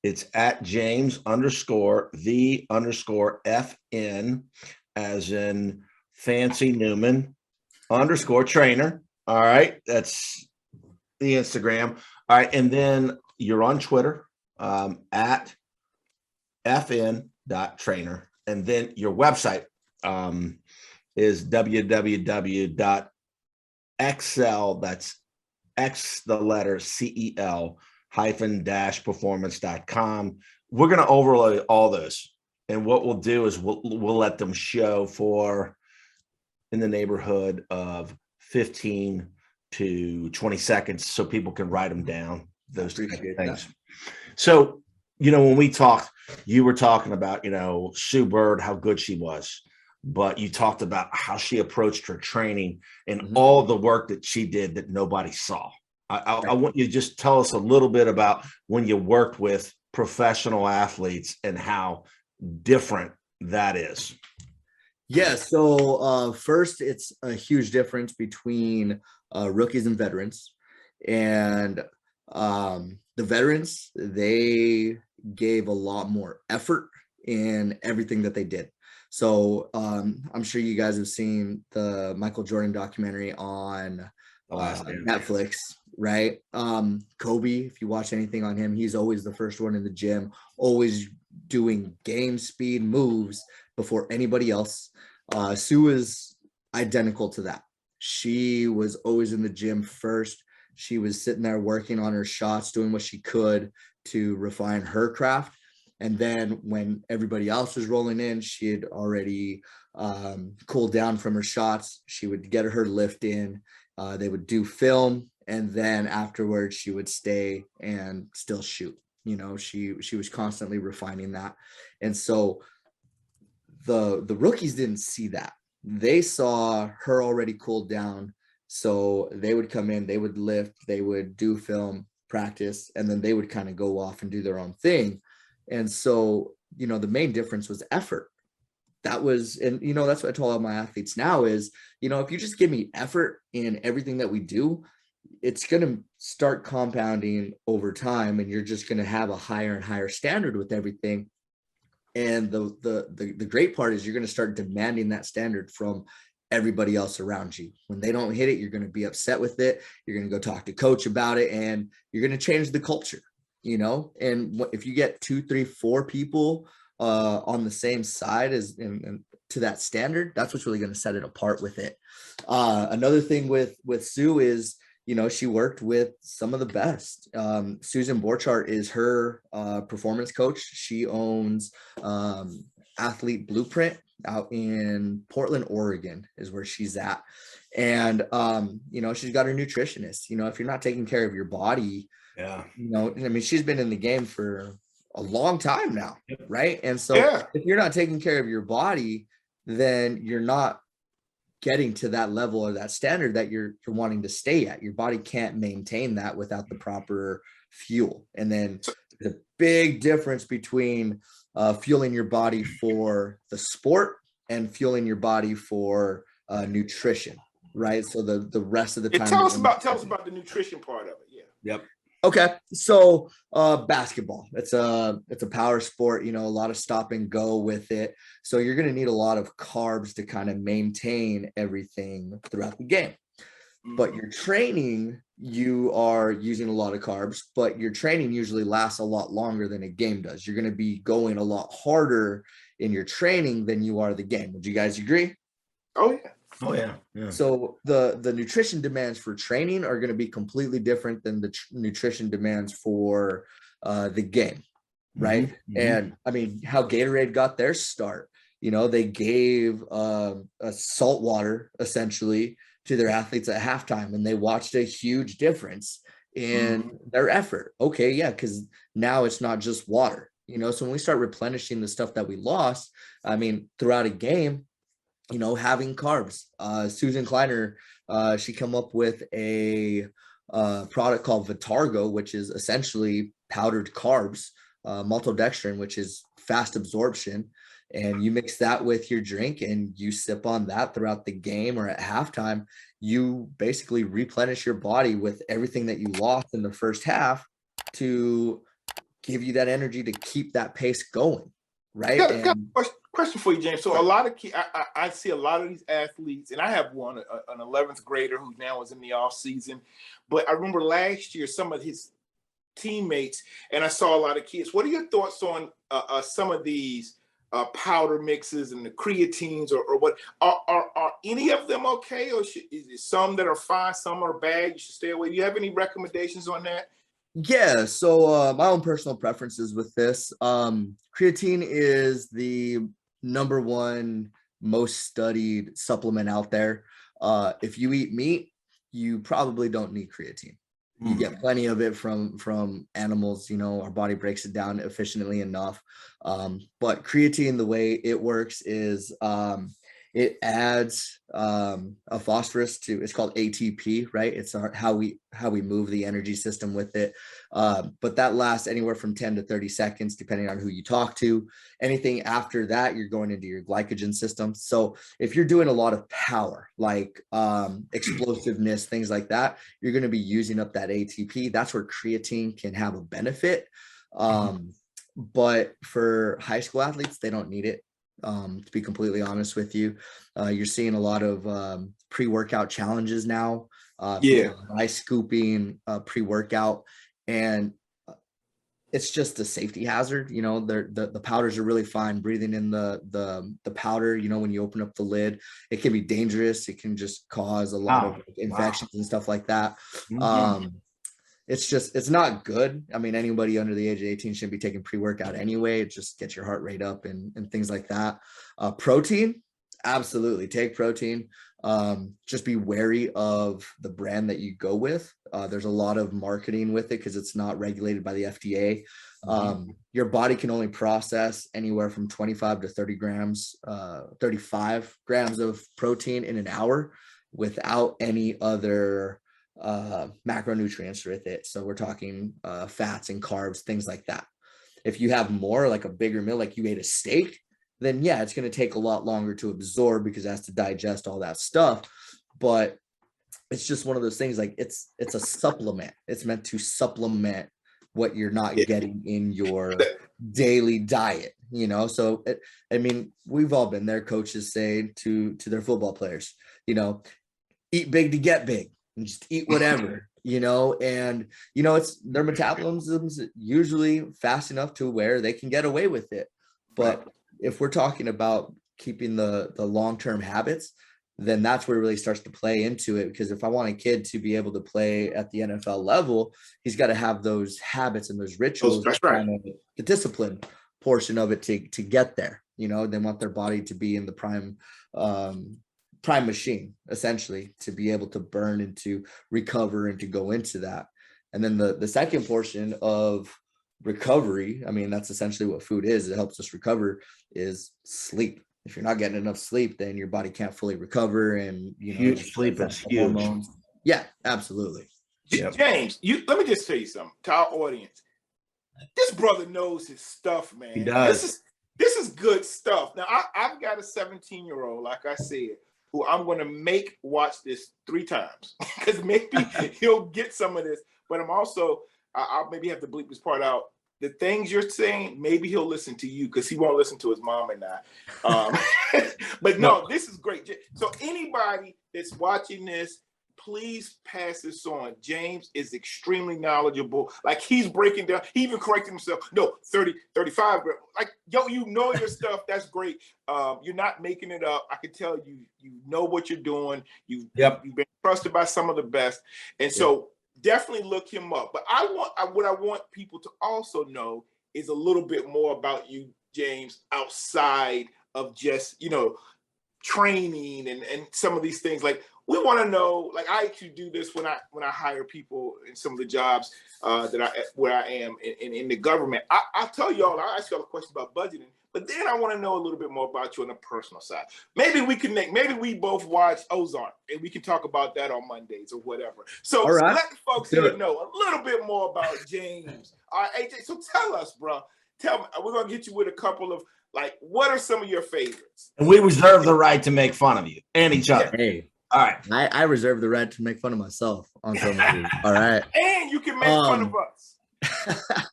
It's at James_the_FN, as in Fancy Newman _trainer. All right. That's the Instagram. All right. And then you're on Twitter at fn.trainer. And then your website is www.excel, that's X the letter CEL -performance.com. We're going to overlay all those. And what we'll do is we'll let them show for in the neighborhood of 15 to 20 seconds so people can write them down, those type of things. So, when we talked, you were talking about, Sue Byrd, how good she was, but you talked about how she approached her training and all the work that she did that nobody saw. I want you to just tell us a little bit about when you worked with professional athletes and how different that is. Yeah. So first, it's a huge difference between rookies and veterans. And the veterans, they gave a lot more effort in everything that they did. So I'm sure you guys have seen the Michael Jordan documentary on Netflix, right? Kobe, if you watch anything on him, he's always the first one in the gym, always doing game speed moves before anybody else. Sue is identical to that. She was always in the gym first. She was sitting there working on her shots, doing what she could to refine her craft. And then when everybody else was rolling in, she had already cooled down from her shots. She would get her lift in. They would do film. And then afterwards, she would stay and still shoot. She was constantly refining that. And so the rookies didn't see that. They saw her already cooled down. So they would come in, they would lift, they would do film practice, and then they would kind of go off and do their own thing. And so, the main difference was effort. That was, and that's what I told all my athletes now is, if you just give me effort in everything that we do, it's going to start compounding over time, and you're just going to have a higher and higher standard with everything. And the great part is you're going to start demanding that standard from everybody else around you. When they don't hit it, you're going to be upset with it. You're going to go talk to coach about it, and you're going to change the culture, and if you get 2, 3, 4 people on the same side as and to that standard, that's what's really going to set it apart with it. Another thing with Sue is, she worked with some of the best. Susan Borchardt is her performance coach. She owns Athlete Blueprint out in Portland, Oregon is where she's at. And, she's got her nutritionist. If you're not taking care of your body, she's been in the game for a long time now, right? And so if you're not taking care of your body, then you're not getting to that level or that standard that you're wanting to stay at. Your body can't maintain that without the proper fuel. And then the big difference between fueling your body for the sport and fueling your body for nutrition, right? So the rest of the time. Tell us about the nutrition part of it. Yeah. Yep. Okay. So basketball, it's a power sport, a lot of stop and go with it. So you're going to need a lot of carbs to kind of maintain everything throughout the game. But your training, you are using a lot of carbs, but your training usually lasts a lot longer than a game does. You're going to be going a lot harder in your training than you are the game. Would you guys agree? Oh, yeah. Oh, yeah. Yeah. So the nutrition demands for training are going to be completely different than the nutrition demands for the game, right? And how Gatorade got their start, they gave a salt water essentially to their athletes at halftime, and they watched a huge difference in their effort. Okay, yeah, because now it's not just water, so when we start replenishing the stuff that we lost, throughout a game, having carbs. Susan Kleiner, she come up with a product called Vitargo, which is essentially powdered carbs, maltodextrin, which is fast absorption. And you mix that with your drink and you sip on that throughout the game or at halftime, you basically replenish your body with everything that you lost in the first half to give you that energy to keep that pace going, right? Got a question for you, James. So a lot of I see a lot of these athletes, and I have one, an 11th grader who now is in the off season. But I remember last year some of his teammates, and I saw a lot of kids. What are your thoughts on some of these powder mixes and the creatines, or what are any of them okay, or is it some that are fine, some are bad, you should stay away? Do you have any recommendations on that? Yeah, so my own personal preferences with this, creatine is the #1 most studied supplement out there. If you eat meat, you probably don't need creatine. You get plenty of it from animals. Our body breaks it down efficiently enough. But creatine, the way it works is it adds a phosphorus to, it's called ATP, right? It's how we move the energy system with it. But that lasts anywhere from 10 to 30 seconds, depending on who you talk to. Anything after that, you're going into your glycogen system. So if you're doing a lot of power, like explosiveness, things like that, you're going to be using up that ATP. That's where creatine can have a benefit. But for high school athletes, they don't need it. To be completely honest with you, you're seeing a lot of pre-workout challenges now. Ice scooping pre-workout, and it's just a safety hazard. The powders are really fine. Breathing in the powder, when you open up the lid, it can be dangerous. It can just cause a lot of infections and stuff like that. It's not good. Anybody under the age of 18 shouldn't be taking pre-workout anyway. It just gets your heart rate up and things like that. Protein, Absolutely. Take protein. Just be wary of the brand that you go with. There's a lot of marketing with it because it's not regulated by the FDA. Your body can only process anywhere from 25 to 30 grams, 35 grams of protein in an hour without any other macronutrients with it. So we're talking fats and carbs, things like that. If you have more, like a bigger meal, like you ate a steak, then yeah, it's going to take a lot longer to absorb because it has to digest all that stuff. But it's just one of those things, like it's a supplement. It's meant to supplement what you're not getting in your daily diet, you know? So, I mean, we've all been there. Coaches say to their football players, you know, eat big to get big and just eat whatever, you know? And, you know, it's their metabolism's usually fast enough to where they can get away with it. But if we're talking about keeping the long-term habits, then that's where it really starts to play into it. Because if I want a kid to be able to play at the NFL level, he's got to have those habits and those rituals. That's right. The discipline portion of it to get there. You know, they want their body to be in the prime machine, essentially, to be able to burn and to recover and to go into that. And then the second portion of recovery, I mean, that's essentially what food is. It helps us recover, is sleep. If you're not getting enough sleep, then your body can't fully recover. And, you know, huge sleep is huge. Hormones. Yeah, absolutely. James, let me just tell you something to our audience. This brother knows his stuff, man. He does. This is good stuff. Now, I've got a 17-year-old, like I said, who I'm going to make watch this 3 times because maybe he'll get some of this. But I'm also, I'll maybe have to bleep this part out. The things you're saying, maybe he'll listen to you because he won't listen to his mom and I. But no, this is great. So anybody that's watching this, please pass this on. James is extremely knowledgeable. Like, he's breaking down. He even corrected himself. No, 30, 35. Like, yo, you know your stuff. That's great. You're not making it up. I can tell you know what you're doing. You've been trusted by some of the best. And so definitely look him up. But what I want people to also know is a little bit more about you, James, outside of just, you know, training and some of these things. Like, we want to know, like, I actually do this when I hire people in some of the jobs where I am in the government. I'll tell y'all, I'll ask y'all a question about budgeting, but then I want to know a little bit more about you on the personal side. Maybe we both watch Ozark and we can talk about that on Mondays or whatever. So let the folks here know a little bit more about James. All right, AJ, so tell us, bro. Tell me, we're going to get you with a couple of, like, what are some of your favorites? And we reserve the right to make fun of you and each other. Hey. All right. I reserve the right to make fun of myself on some of these. All right. And you can make fun of us.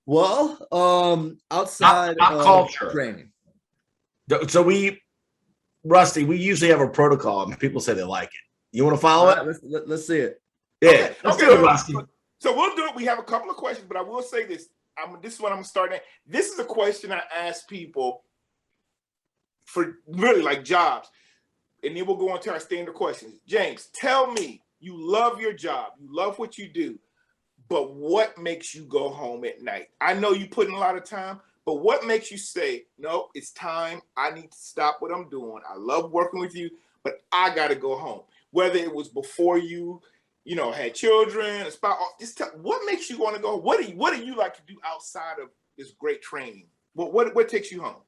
Well, outside not of culture. Training. So Rusty, we usually have a protocol and people say they like it. You want to follow it? Let's see it. Yeah. Let's do it, Rusty. So we'll do it. We have a couple of questions, but I will say this. This is what I'm starting at. This is a question I ask people for really, like, jobs. And then we'll go on to our standard questions. James, tell me, you love your job. You love what you do. But what makes you go home at night? I know you put in a lot of time, but what makes you say, no, it's time. I need to stop what I'm doing. I love working with you, but I got to go home. Whether it was before you had children, a spouse, just what makes you want to go? What do you like to do outside of this great training? What takes you home?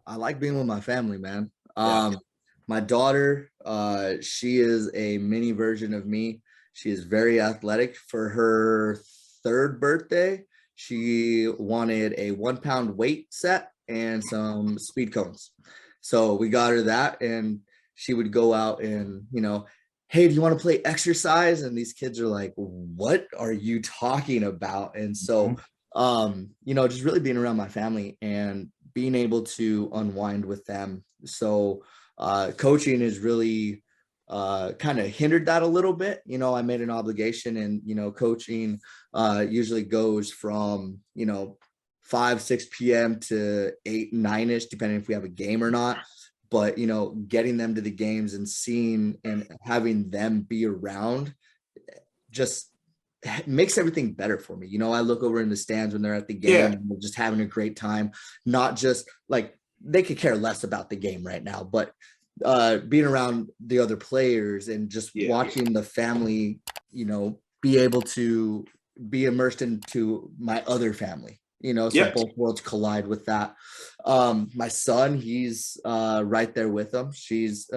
I like being with my family, man. My daughter, she is a mini version of me. She is very athletic. For her 3rd birthday, she wanted a 1-pound weight set and some speed cones. So we got her that, and she would go out and, you know, hey, do you want to play exercise? And these kids are like, what are you talking about? And so, you know, just really being around my family and being able to unwind with them. So, coaching is really kind of hindered that a little bit. You know, I made an obligation, and, you know, coaching usually goes from, you know, 5, 6 p.m. to 8, 9-ish, depending if we have a game or not. But, you know, getting them to the games and seeing and having them be around just makes everything better for me. You know, I look over in the stands when they're at the game and we're just having a great time, not just like they could care less about the game right now, but being around the other players and just watching the family, be able to be immersed into my other family, so both worlds collide with that. My son, he's right there with them. He's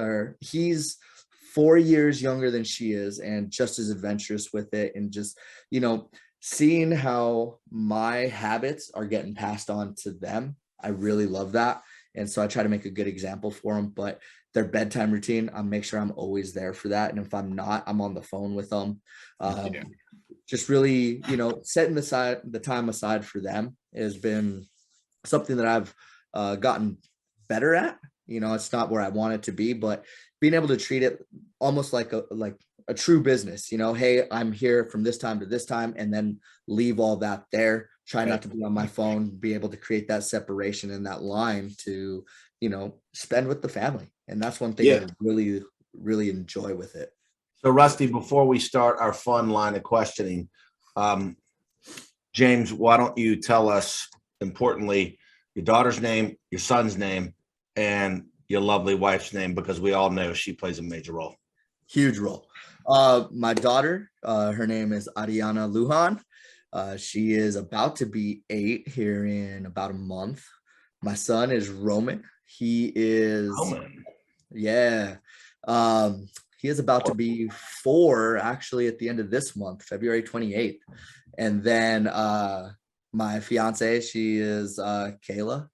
4 years younger than she is and just as adventurous with it. And just, seeing how my habits are getting passed on to them, I really love that. And so I try to make a good example for them, but their bedtime routine, I make sure I'm always there for that. And if I'm not, I'm on the phone with them. Just really, setting the time aside for them has been something that I've gotten better at. It's not where I want it to be, but being able to treat it almost like a true business, hey, I'm here from this time to this time, and then leave all that there. Try not to be on my phone, be able to create that separation and that line to, spend with the family. And that's one thing I really, really enjoy with it. So Rusty, before we start our fun line of questioning, James, why don't you tell us, importantly, your daughter's name, your son's name, and your lovely wife's name, because we all know she plays a major role. Huge role. My daughter, her name is Ariana Lujan. She is about to be 8 here in about a month. My son is Roman. He is, he is about to be 4 actually at the end of this month, February 28th. And then my fiance, she is Kayla.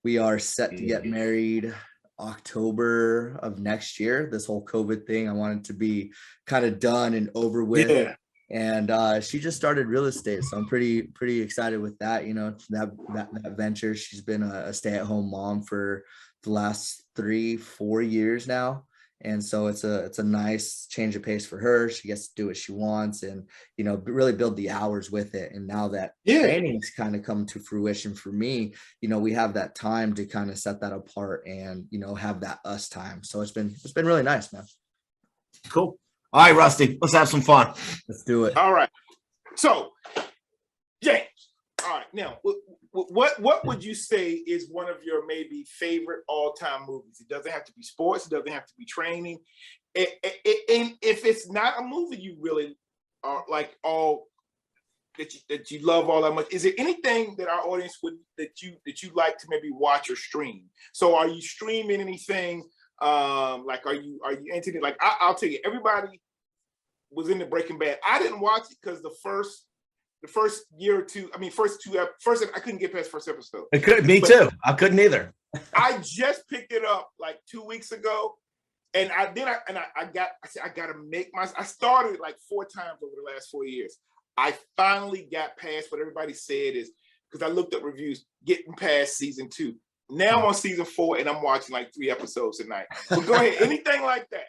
We are set to get married October of next year. This whole COVID thing, I wanted to be kind of done and over with. Yeah. And she just started real estate, so I'm pretty excited with that. That venture. She's been a stay-at-home mom for the last 3-4 years now, and so it's a nice change of pace for her. She gets to do what she wants, and really build the hours with it. And now that training's kind of come to fruition for me, we have that time to kind of set that apart and have that us time. So it's been really nice, man. Cool. All right, Rusty, let's have some fun. Let's do it. All right. So, James, all right. Now, what would you say is one of your maybe favorite all-time movies? It doesn't have to be sports. It doesn't have to be training. And if it's not a movie you really are like all that you love all that much, is there anything that our audience that you like to maybe watch or stream? So, are you streaming anything? Like, are you into it? Like, I'll tell you, everybody was into Breaking Bad. I didn't watch it because the first year or two, I couldn't get past the first episode. Me too. I couldn't either. I just picked it up like 2 weeks ago, and I started like 4 times over the last 4 years. I finally got past what everybody said is, because I looked up reviews, getting past season 2. Now I'm on season 4 and I'm watching like 3 episodes a night. But go ahead, anything like that.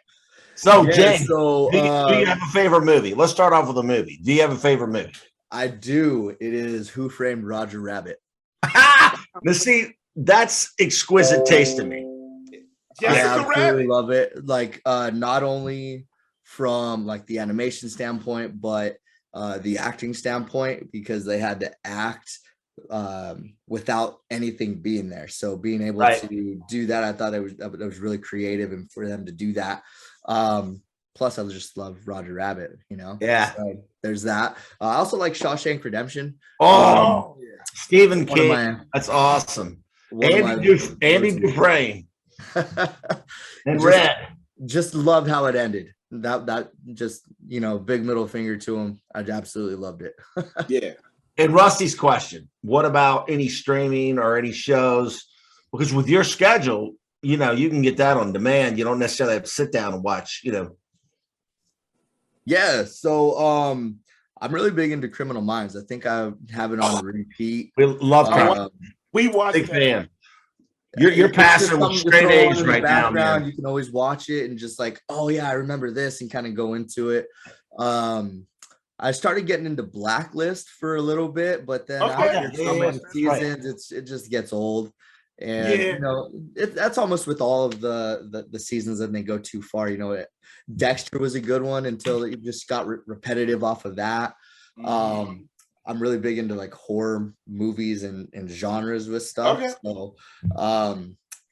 So, James, do you have a favorite movie? Let's start off with a movie. Do you have a favorite movie? I do. It is Who Framed Roger Rabbit. Now, see, that's exquisite taste to me. I absolutely love it. Like, not only from like the animation standpoint, but the acting standpoint, because they had to act without anything being there. So being able to do that, I thought that was really creative, and for them to do that. Plus I just love Roger Rabbit, so there's that. I also like Shawshank Redemption. Stephen King, that's awesome. Andy Dufresne and Red. Just loved how it ended. That just, big middle finger to him. I absolutely loved it. Yeah. And Rusty's question, what about any streaming or any shows? Because with your schedule, you can get that on demand. You don't necessarily have to sit down and watch, Yeah. So I'm really big into Criminal Minds. I think I have it on repeat. We love we watch big fan. You're passing with straight A's right now, man. You can always watch it and just like, oh yeah, I remember this, and kind of go into it. I started getting into Blacklist for a little bit, but then after so many seasons, it just gets old. And that's almost with all of the seasons that they go too far. Dexter was a good one until it just got repetitive off of that. I'm really big into like horror movies and genres with stuff. Okay. So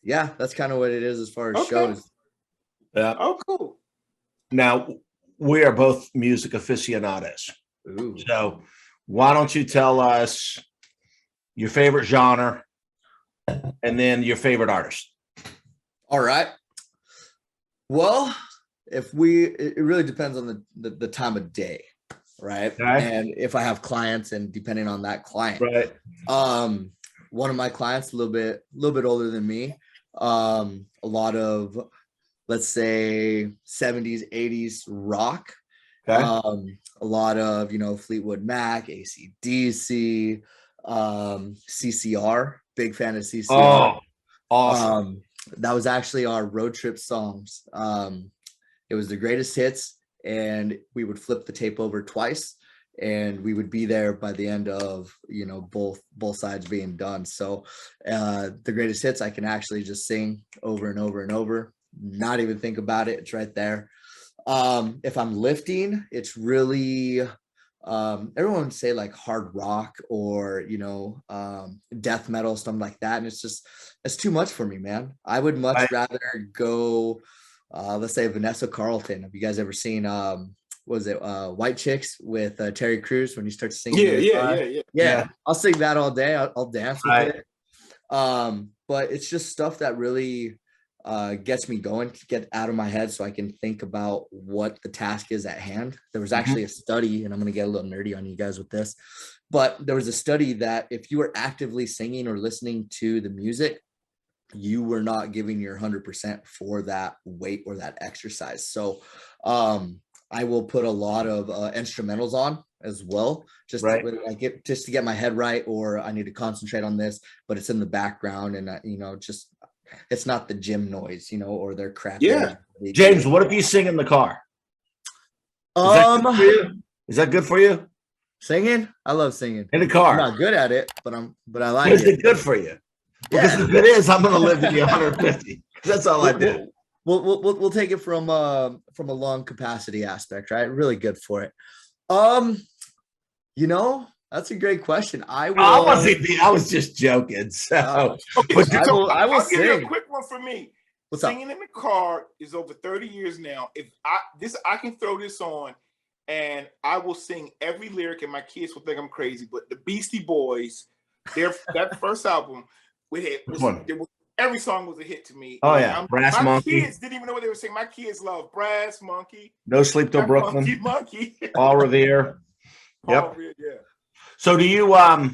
yeah, that's kind of what it is as far as Okay. shows. Yeah. Oh, cool. Now, we are both music aficionados. Ooh. So why don't you tell us your favorite genre and then your favorite artist? All right. Well, it really depends on the time of day, right? Okay. And if I have clients and depending on that client. Right. One of my clients, a little bit older than me, a lot of, let's say 70s, 80s rock. Okay. A lot of, Fleetwood Mac, AC/DC, CCR, big fan of CCR. Oh, awesome. That was actually our road trip songs. It was the greatest hits, and we would flip the tape over twice, and we would be there by the end of, both sides being done. So the greatest hits, I can actually just sing over and over and over, not even think about it. It's right there. If I'm lifting, it's really, everyone would say like hard rock or, death metal, something like that. And it's too much for me, man. I would much rather go, let's say Vanessa Carlton. Have you guys ever seen, White Chicks with Terry Crews when you start singing? Yeah. I'll sing that all day. I'll dance with it. But it's just stuff that really gets me going, to get out of my head so I can think about what the task is at hand. There was actually a study, and I'm going to get a little nerdy on you guys with this, but there was a study that if you were actively singing or listening to the music, you were not giving your 100% for that weight or that exercise. So I will put a lot of instrumentals on as well, just to get my head right, or I need to concentrate on this, but it's in the background, and just it's not the gym noise, or their crap. Yeah. James, what if you sing in the car? Is that good for you? Singing? I love singing in the car. I'm not good at it, but I like it. Is it good for you? Because if it is, I'm going to live to be 150. That's all I do. We'll take it from a lung capacity aspect, right? Really good for it. That's a great question. I was just joking. So, I will sing. Give you a quick one for me. What's Singing in the car is over 30 years now. If I can throw this on, and I will sing every lyric, and my kids will think I'm crazy. But the Beastie Boys, that first album, every song was a hit to me. Oh yeah, Brass Monkey. My kids didn't even know what they were saying. My kids love Brass Monkey, No Sleep Till Brooklyn, Monkey, Paul Revere. Revere, yeah. So do you have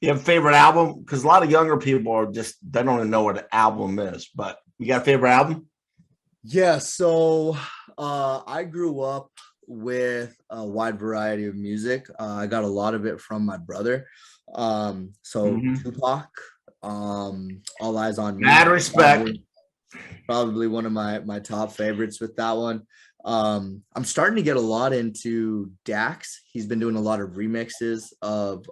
a favorite album? Because a lot of younger people they don't even know what an album is. But you got a favorite album? Yeah. So I grew up with a wide variety of music. I got a lot of it from my brother. Tupac, All Eyes on Me. Mad respect. Probably one of my top favorites with that one. I'm starting to get a lot into Dax. He's been doing a lot of remixes of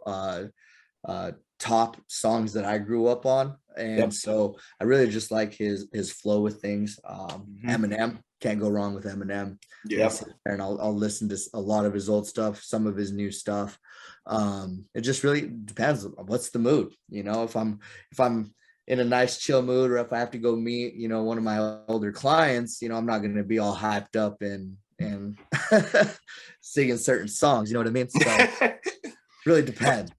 top songs that I grew up on. And so I really just like his flow with things. Eminem, can't go wrong with Eminem. And I'll listen to a lot of his old stuff, some of his new stuff. It just really depends on what's the mood. If I'm in a nice chill mood, or if I have to go meet, one of my older clients, I'm not going to be all hyped up and singing certain songs. You know what I mean? So really depends.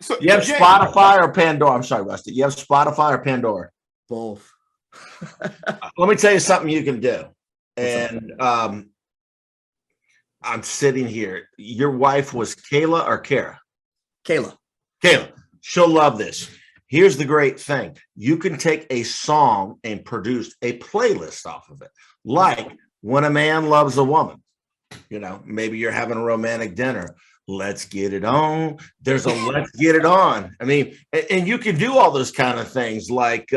So you have Spotify or Pandora? I'm sorry, Rusty. You have Spotify or Pandora? Both. Let me tell you something you can do. And I'm sitting here. Your wife was Kayla or Kara? Kayla. She'll love this. Here's the great thing. You can take a song and produce a playlist off of it. Like When a Man Loves a Woman. Maybe you're having a romantic dinner. Let's get it on. There's a let's get it on. I mean, and you can do all those kind of things. Like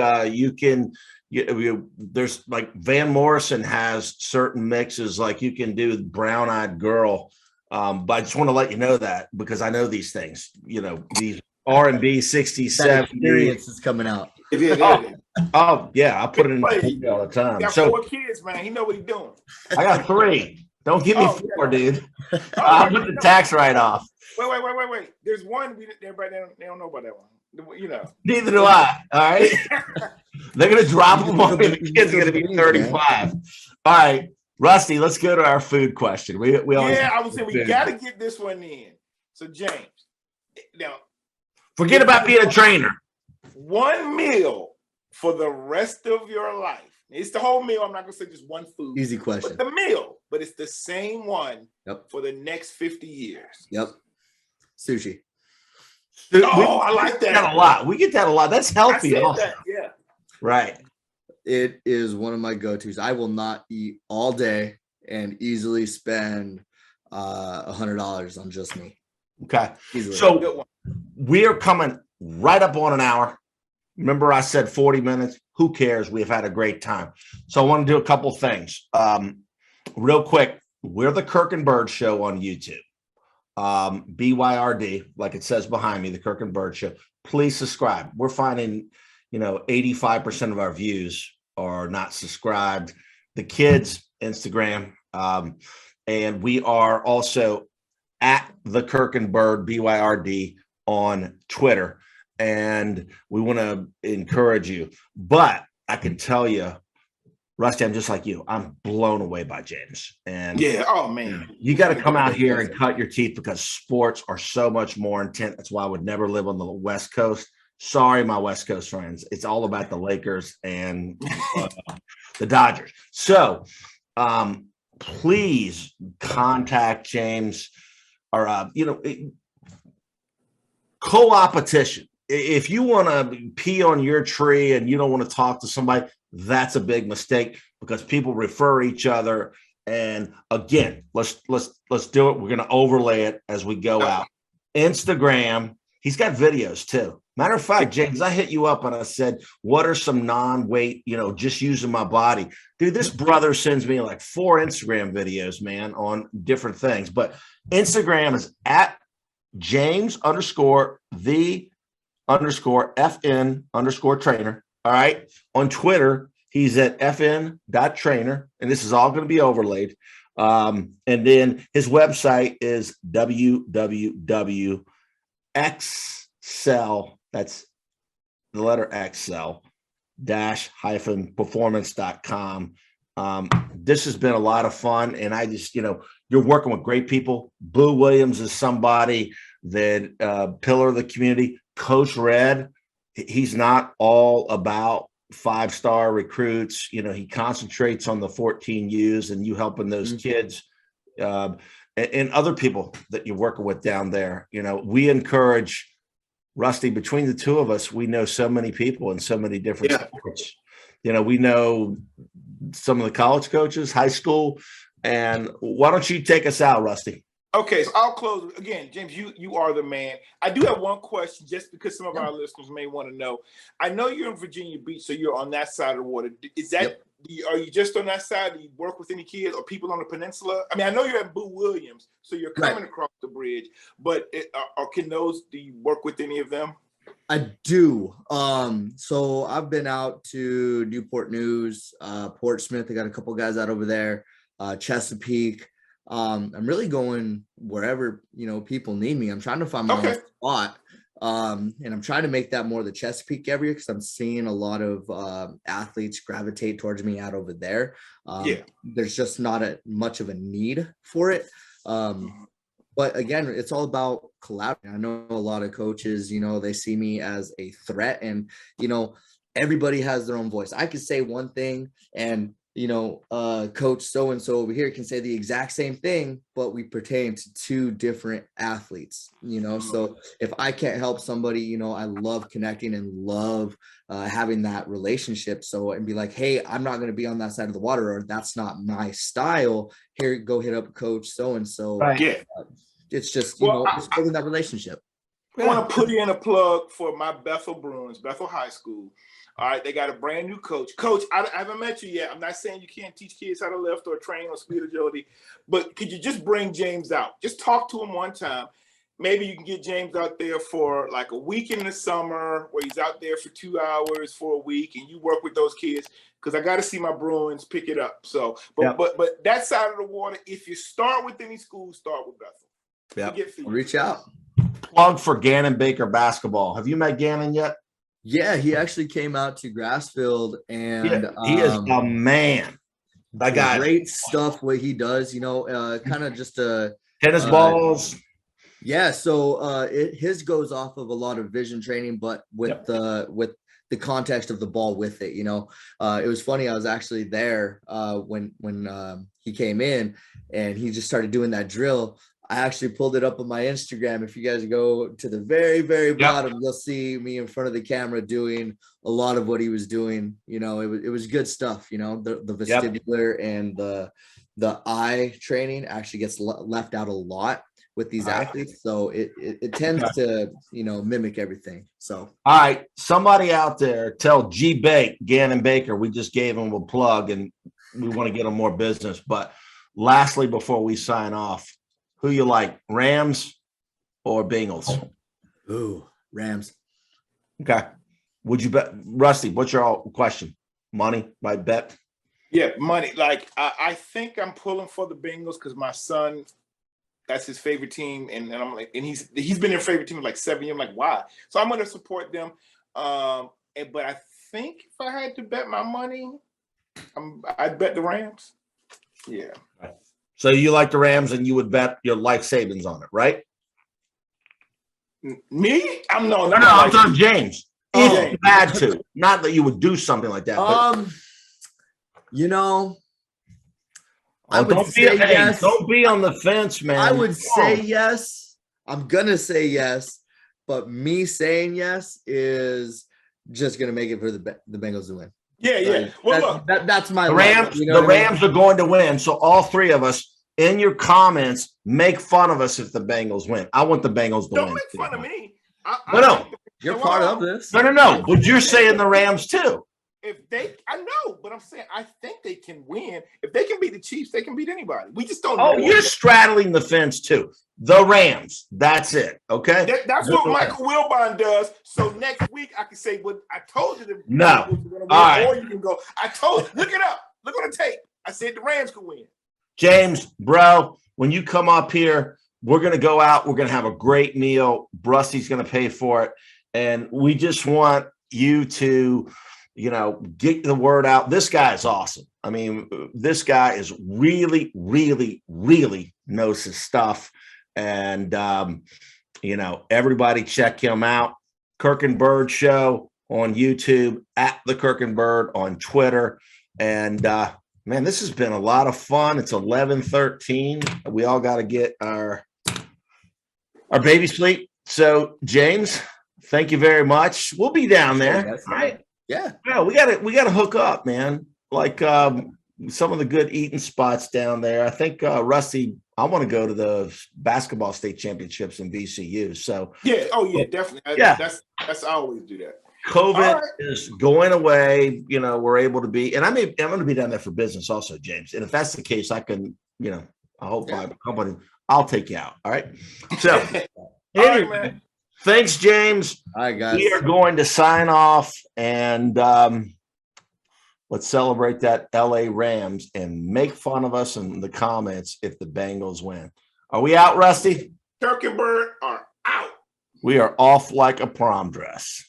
there's like Van Morrison has certain mixes, like you can do Brown Eyed Girl. But I just want to let you know that, because I know these things, these R&B 60s, 70s. Experience is coming out. Oh yeah, I put it in the all the time. He got 4 kids, man. He know what he's doing. I got 3. Don't give me Oh, 4, dude. Oh, I'll put the tax write-off. Wait. There's one everybody they don't know about that one. You know. Neither do I. All right. They're gonna drop them on me. The kid's gonna be 35. All right, Rusty. Let's go to our food question. We always I was saying we got to get this one in. So James, now forget about being a trainer. One meal for the rest of your life. It's the whole meal. I'm not gonna say just one food. Easy question. But the meal, but it's the same one Yep. for the next 50 years. Yep. Sushi. I like that a lot. We get that a lot. That's healthy. That. Yeah. Right. It is one of my go-tos. I will not eat all day and easily spend $100 on just me. Okay. Easily. So we are coming right up on an hour. Remember, I said 40 minutes. Who cares? We've had a great time. So I want to do a couple things. Real quick, we're the Kirk and Byrd Show on YouTube. BYRD, like it says behind me, the Kirk and Byrd Show. Please subscribe. We're finding, 85% of our views are not subscribed. The kids, Instagram, and we are also at the Kirk and Byrd, BYRD, on Twitter. And we want to encourage you. But I can tell you, Rusty, I'm just like you. I'm blown away by James. And oh man, you got to come out here and cut your teeth because sports are so much more intense. That's why I would never live on the West Coast. Sorry, my West Coast friends. It's all about the Lakers and the Dodgers. So please contact James or, co-opetition. If you want to pee on your tree and you don't want to talk to somebody, that's a big mistake because people refer each other. And again, let's do it. We're going to overlay it as we go out. Instagram. He's got videos too. Matter of fact, James, I hit you up and I said, what are some non-weight, just using my body? Dude, this brother sends me like 4 Instagram videos, man, on different things. But Instagram is at James_the_FN_trainer. All right. On Twitter, he's at FN.trainer. And this is all going to be overlaid. And then his website is www.xcel. That's the letter Excel -performance.com. This has been a lot of fun. And I just, you're working with great people. Boo Williams is somebody that pillar of the community. Coach Red, he's not all about 5-star recruits. He concentrates on the 14 U's and you helping those kids and other people that you're working with down there. We encourage, Rusty, between the two of us, we know so many people in so many different sports. We know some of the college coaches, high school. And why don't you take us out, Rusty? Okay, so I'll close again. James, you are the man. I do have one question just because some of our listeners may want to know. I know you're in Virginia Beach, so you're on that side of the water. Is that are you just on that side? Do you work with any kids or people on the peninsula? I mean, I know you're at Boo Williams, so you're coming across the bridge, but do you work with any of them? I do. So I've been out to Newport News, Portsmouth. I got a couple guys out over there, Chesapeake. I'm really going wherever, people need me. I'm trying to find my own spot. And I'm trying to make that more the Chesapeake area because I'm seeing a lot of athletes gravitate towards me out over there. There's just not much of a need for it. But again, it's all about collaborating. I know a lot of coaches, they see me as a threat and, everybody has their own voice. I could say one thing and, coach so-and-so over here can say the exact same thing, but we pertain to 2 different athletes, so if I can't help somebody, I love connecting and love having that relationship. So, and be like, hey, I'm not going to be on that side of the water, or that's not my style. Here, go hit up coach so-and-so. Right. It's just, just building that relationship. I want to put in a plug for my Bethel Bruins, Bethel High School. All right, they got a brand new coach. Coach, I haven't met you yet. I'm not saying you can't teach kids how to lift or train or speed agility, but could you just bring James out? Just talk to him one time. Maybe you can get James out there for like a week in the summer where he's out there for 2 hours for a week and you work with those kids. because I got to see my Bruins pick it up. So, but that side of the water, if you start with any school, start with Bethel. Yeah, reach out. Plug for Gannon Baker basketball. Have you met Gannon yet? Yeah, he actually came out to Grassfield, and he is a man. That guy, great stuff. What he does, kind of just tennis balls. Yeah, so his goes off of a lot of vision training, but with the context of the ball with it. It was funny. I was actually there when he came in, and he just started doing that drill. I actually pulled it up on my Instagram. If you guys go to the very, very bottom, you'll see me in front of the camera doing a lot of what he was doing. It was good stuff. The vestibular and the eye training actually gets left out a lot with these athletes. So it tends to, mimic everything. So, all right, somebody out there tell Gannon Baker, we just gave him a plug and we want to get him more business. But lastly, before we sign off, who you like, Rams or Bengals? Ooh, Rams. Okay. Would you bet, Rusty? What's your question? Money, my bet. Yeah, money. Like I think I'm pulling for the Bengals because my son, that's his favorite team, and I'm like, and he's been their favorite team for like 7 years. I'm like, why? So I'm going to support them. But I think if I had to bet my money, I'd bet the Rams. Yeah. So you like the Rams, and you would bet your life savings on it, right? Me? I'm talking James. If you had to, not that you would do something like that. But, don't be on the fence, man. I would say yes. I'm gonna say yes, but me saying yes is just gonna make it for the Bengals to win. Yeah. Well, that's my Rams. The Rams are going to win. So all three of us in your comments make fun of us if the Bengals win. I want the Bengals to win. Don't make fun of me. No, you're part of this. No. But you're saying the Rams too. I know, but I'm saying I think they can win. If they can beat the Chiefs, they can beat anybody. We just don't know. Oh, you're straddling the fence too. The Rams. That's it. Okay. That's what Michael Wilbon does. So next week I can say, "What I told you." All right. Or you can go, "I told you." Look it up. Look on the tape. I said the Rams could win. James, bro, when you come up here, we're gonna go out. We're gonna have a great meal. Rusty's gonna pay for it, and we just want you to, get the word out. This guy is awesome. I mean, this guy is really, really, really knows his stuff. And, everybody check him out. Kirk and Byrd Show on YouTube, at the Kirk and Byrd on Twitter. And, man, this has been a lot of fun. It's 11:13. We all got to get our baby sleep. So, James, thank you very much. We'll be down there, right? Yeah, we gotta hook up, man. Like some of the good eating spots down there. I think Rusty, I want to go to the basketball state championships in VCU. So definitely. That's I always do that. COVID is going away. We're able to be, and I'm going to be down there for business also, James. And if that's the case, I can, I hope I'll take you out. All right. So anyway. Thanks, James. All right, guys. We are going to sign off, and let's celebrate that LA Rams and make fun of us in the comments if the Bengals win. Are we out, Rusty? Kirk and Byrd are out. We are off like a prom dress.